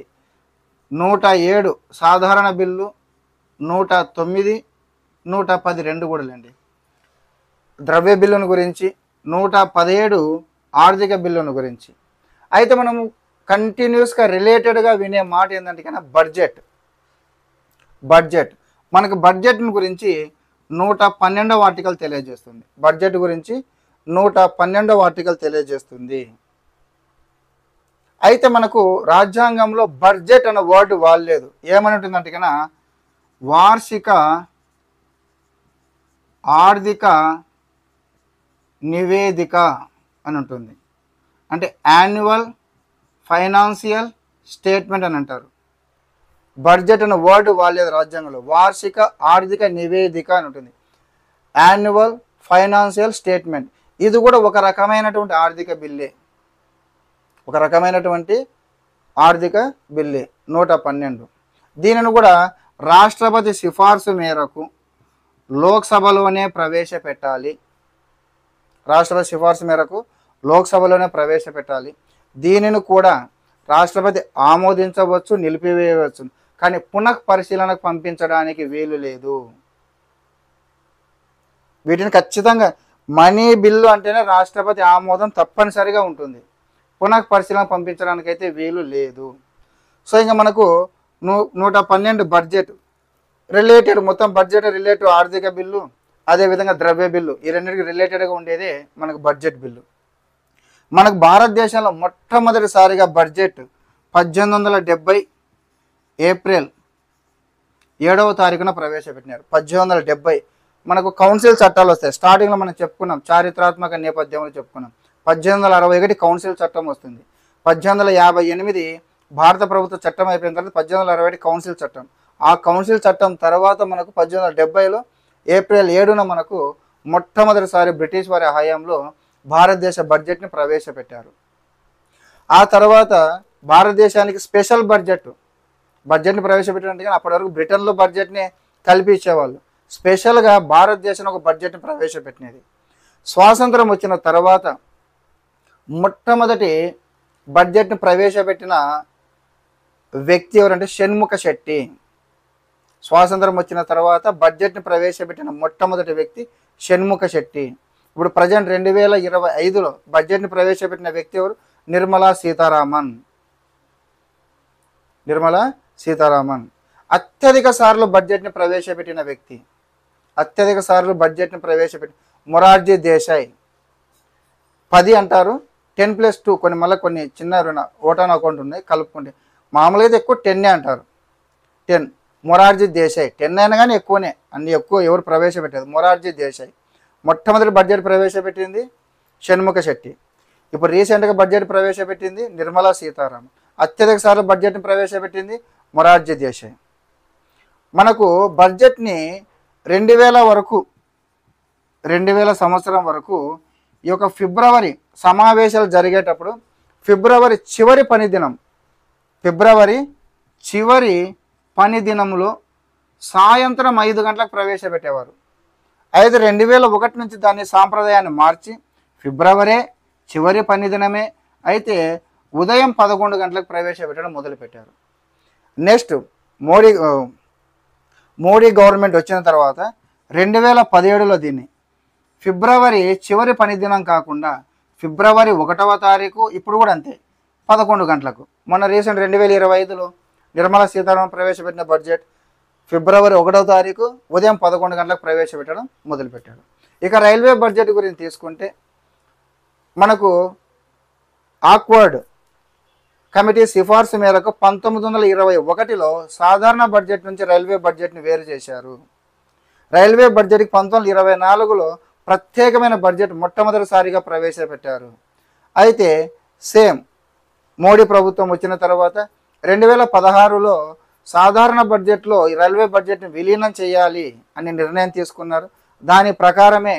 107 సాధారణ బిల్లు, 109, 110 రెండు కూడా లేండి ద్రవ్య బిల్లును గురించి, 117 ఆర్థిక బిల్లును గురించి. అయితే మనము కంటిన్యూస్గా రిలేటెడ్గా వినే మాట ఏంటంటే కన్నా బడ్జెట్ మనకు బడ్జెట్ను గురించి 112వ ఆర్టికల్ తెలియజేస్తుంది. బడ్జెట్ గురించి 112వ ఆర్టికల్ తెలియజేస్తుంది. అయితే మనకు రాజ్యాంగంలో బడ్జెట్ అన్న వర్డ్ వాడలేదు. ఏమని ఉంటుందంటే కన్నా వార్షిక ఆర్థిక నివేదిక అని ఉంటుంది. అంటే యాన్యువల్ ఫైనాన్షియల్ స్టేట్మెంట్ అని అంటారు. బడ్జెట్ అనే వర్డ్ వాళ్ళేది రాజ్యాంగంలో. వార్షిక ఆర్థిక నివేదిక అని ఉంటుంది. Annual financial statement. ఇది కూడా ఒక రకమైనటువంటి ఆర్థిక బిల్లే, ఒక రకమైనటువంటి ఆర్థిక బిల్లే 112. దీనిని కూడా రాష్ట్రపతి సిఫార్సు మేరకు లోక్సభలోనే ప్రవేశపెట్టాలి. రాష్ట్రపతి సిఫార్సు మేరకు లోక్సభలోనే ప్రవేశపెట్టాలి. దీనిని కూడా రాష్ట్రపతి ఆమోదించవచ్చు, నిలిపివేయవచ్చు, కానీ పునః పరిశీలనకు పంపించడానికి వీలు లేదు. వీటిని ఖచ్చితంగా మనీ బిల్లు అంటేనే రాష్ట్రపతి ఆమోదం తప్పనిసరిగా ఉంటుంది. పునః పరిశీలన పంపించడానికి అయితే వీలు లేదు. సో ఇంకా మనకు 112 బడ్జెట్ రిలేటెడ్, మొత్తం బడ్జెట్ రిలేటెడ్ ఆర్థిక బిల్లు, అదేవిధంగా ద్రవ్య బిల్లు, ఈ రెండింటికి రిలేటెడ్గా ఉండేదే మనకు బడ్జెట్ బిల్లు. మనకు భారతదేశంలో మొట్టమొదటిసారిగా బడ్జెట్ 1870 ఏప్రిల్ 7వ తారీఖున ప్రవేశపెట్టినారు. 1870 మనకు కౌన్సిల్ చట్టాలు వస్తాయి. స్టార్టింగ్లో మనం చెప్పుకున్నాం, చారిత్రాత్మక నేపథ్యంలో చెప్పుకున్నాం. 1861 కౌన్సిల్ చట్టం వస్తుంది. 1858 భారత ప్రభుత్వ చట్టం అయిపోయిన తర్వాత 1861 కౌన్సిల్ చట్టం. ఆ కౌన్సిల్ చట్టం తర్వాత మనకు 1870లో ఏప్రిల్ 7న మనకు మొట్టమొదటిసారి బ్రిటిష్ వారి హయాంలో భారతదేశ బడ్జెట్ని ప్రవేశపెట్టారు. ఆ తర్వాత భారతదేశానికి స్పెషల్ బడ్జెట్ని ప్రవేశపెట్టారంటే కానీ అప్పటి వరకు బ్రిటన్లో బడ్జెట్ని కలిపి ఇచ్చేవాళ్ళు. స్పెషల్గా భారతదేశం ఒక బడ్జెట్ని ప్రవేశపెట్టినది. స్వాతంత్రం వచ్చిన తర్వాత మొట్టమొదటి బడ్జెట్ని ప్రవేశపెట్టిన వ్యక్తి ఎవరంటే షణ్ముఖ శెట్టి. స్వాతంత్రం వచ్చిన తర్వాత బడ్జెట్ని ప్రవేశపెట్టిన మొట్టమొదటి వ్యక్తి షణ్ముఖ శెట్టి. ఇప్పుడు ప్రజెంట్ 2025లో బడ్జెట్ని ప్రవేశపెట్టిన వ్యక్తి ఎవరు? నిర్మలా సీతారామన్. అత్యధిక సార్లు బడ్జెట్ని ప్రవేశపెట్టిన వ్యక్తి, అత్యధిక సార్లు బడ్జెట్ని ప్రవేశపెట్టి మొరార్జీ దేశాయ్. 10 అంటారు, 10+2 కొన్ని చిన్న ఓటాన్ అకౌంట్ ఉన్నాయి కలుపుకుంటే మామూలుగా అయితే ఎక్కువ 10 అంటారు. 10 మొరార్జీ దేశాయ్. 10 అయినా కానీ ఎక్కువనే, అన్ని ఎక్కువ ఎవరు ప్రవేశపెట్టారు? మొరార్జీ దేశాయ్. మొట్టమొదటి బడ్జెట్ ప్రవేశపెట్టింది షణ్ముఖ శెట్టి. ఇప్పుడు రీసెంట్గా బడ్జెట్ ప్రవేశపెట్టింది నిర్మలా సీతారామన్. అత్యధిక సార్లు బడ్జెట్ని ప్రవేశపెట్టింది మొరార్జీ దేశాయ్. మనకు బడ్జెట్ని 2000 సంవత్సరం వరకు ఈ యొక్క ఫిబ్రవరి సమావేశాలు జరిగేటప్పుడు ఫిబ్రవరి చివరి పని దినంలో సాయంత్రం 5 గంటలకు ప్రవేశపెట్టేవారు. అయితే 2001 నుంచి దాన్ని సాంప్రదాయాన్ని మార్చి ఫిబ్రవరి చివరి పని దినమే అయితే ఉదయం 11 గంటలకు ప్రవేశపెట్టడం మొదలుపెట్టారు. నెక్స్ట్ మోడీ గవర్నమెంట్ వచ్చిన తర్వాత 2017లో దీన్ని ఫిబ్రవరి చివరి పని దినం కాకుండా ఫిబ్రవరి 1వ తారీఖు, ఇప్పుడు కూడా అంతే 11 గంటలకు. మొన్న రీసెంట్ 2025లో నిర్మలా సీతారామన్ ప్రవేశపెట్టిన బడ్జెట్ ఫిబ్రవరి 1వ తారీఖు ఉదయం 11 గంటలకు ప్రవేశపెట్టడం మొదలుపెట్టాడు. ఇక రైల్వే బడ్జెట్ గురించి తీసుకుంటే మనకు ఆక్వర్డ్ కమిటీ సిఫార్సు మేరకు 1921లో సాధారణ బడ్జెట్ నుంచి రైల్వే బడ్జెట్ని వేరు చేశారు. రైల్వే బడ్జెట్కి 1924లో ప్రత్యేకమైన బడ్జెట్ మొట్టమొదటిసారిగా ప్రవేశపెట్టారు. అయితే సేమ్ మోడీ ప్రభుత్వం వచ్చిన తర్వాత 2016లో సాధారణ బడ్జెట్లో ఈ రైల్వే బడ్జెట్ని విలీనం చేయాలి అని నిర్ణయం తీసుకున్నారు. దాని ప్రకారమే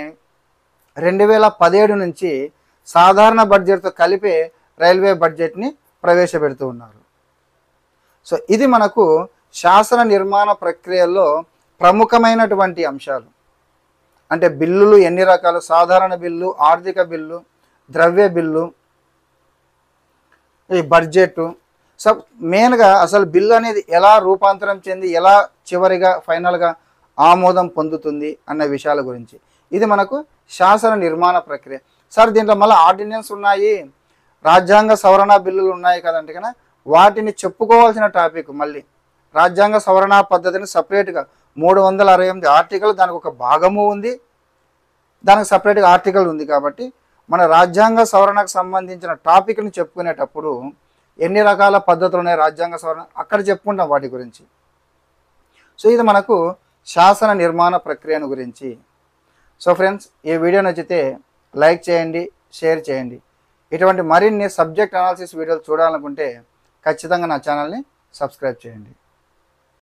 2017 నుంచి సాధారణ బడ్జెట్తో కలిపే రైల్వే బడ్జెట్ని ప్రవేశపెడుతూ ఉన్నారు. సో ఇది మనకు శాసన నిర్మాణ ప్రక్రియలో ప్రముఖమైనటువంటి అంశాలు. అంటే బిల్లులు ఎన్ని రకాలు? సాధారణ బిల్లు, ఆర్థిక బిల్లు, ద్రవ్య బిల్లు, ఈ బడ్జెట్. సో మెయిన్గా అసలు బిల్లు అనేది ఎలా రూపాంతరం చెంది ఎలా చివరిగా ఫైనల్గా ఆమోదం పొందుతుంది అన్న విషయాల గురించి ఇది మనకు శాసన నిర్మాణ ప్రక్రియ. సార్ దీంట్లో మళ్ళీ ఆర్డినెన్స్ ఉన్నాయి, రాజ్యాంగ సవరణ బిల్లులు ఉన్నాయి కదంటే కన్నా వాటిని చెప్పుకోవాల్సిన టాపిక్. మళ్ళీ రాజ్యాంగ సవరణ పద్ధతిని సపరేట్గా 368 ఆర్టికల్, దానికి ఒక భాగము ఉంది, దానికి సపరేట్గా ఆర్టికల్ ఉంది. కాబట్టి మన రాజ్యాంగ సవరణకు సంబంధించిన టాపిక్ని చెప్పుకునేటప్పుడు ఎన్ని రకాల పద్ధతులు ఉన్నాయి రాజ్యాంగ సవరణ అక్కడ చెప్పుకుంటాం వాటి గురించి. సో ఇది మనకు శాసన నిర్మాణ ప్రక్రియను గురించి. సో ఫ్రెండ్స్, ఈ వీడియో నచ్చితే లైక్ చేయండి, షేర్ చేయండి. ఇటువంటి మరిన్ని సబ్జెక్ట్ అనాలిసిస్ వీడియోలు చూడాలనుకుంటే ఖచ్చితంగా నా ఛానల్ని సబ్స్క్రైబ్ చేయండి.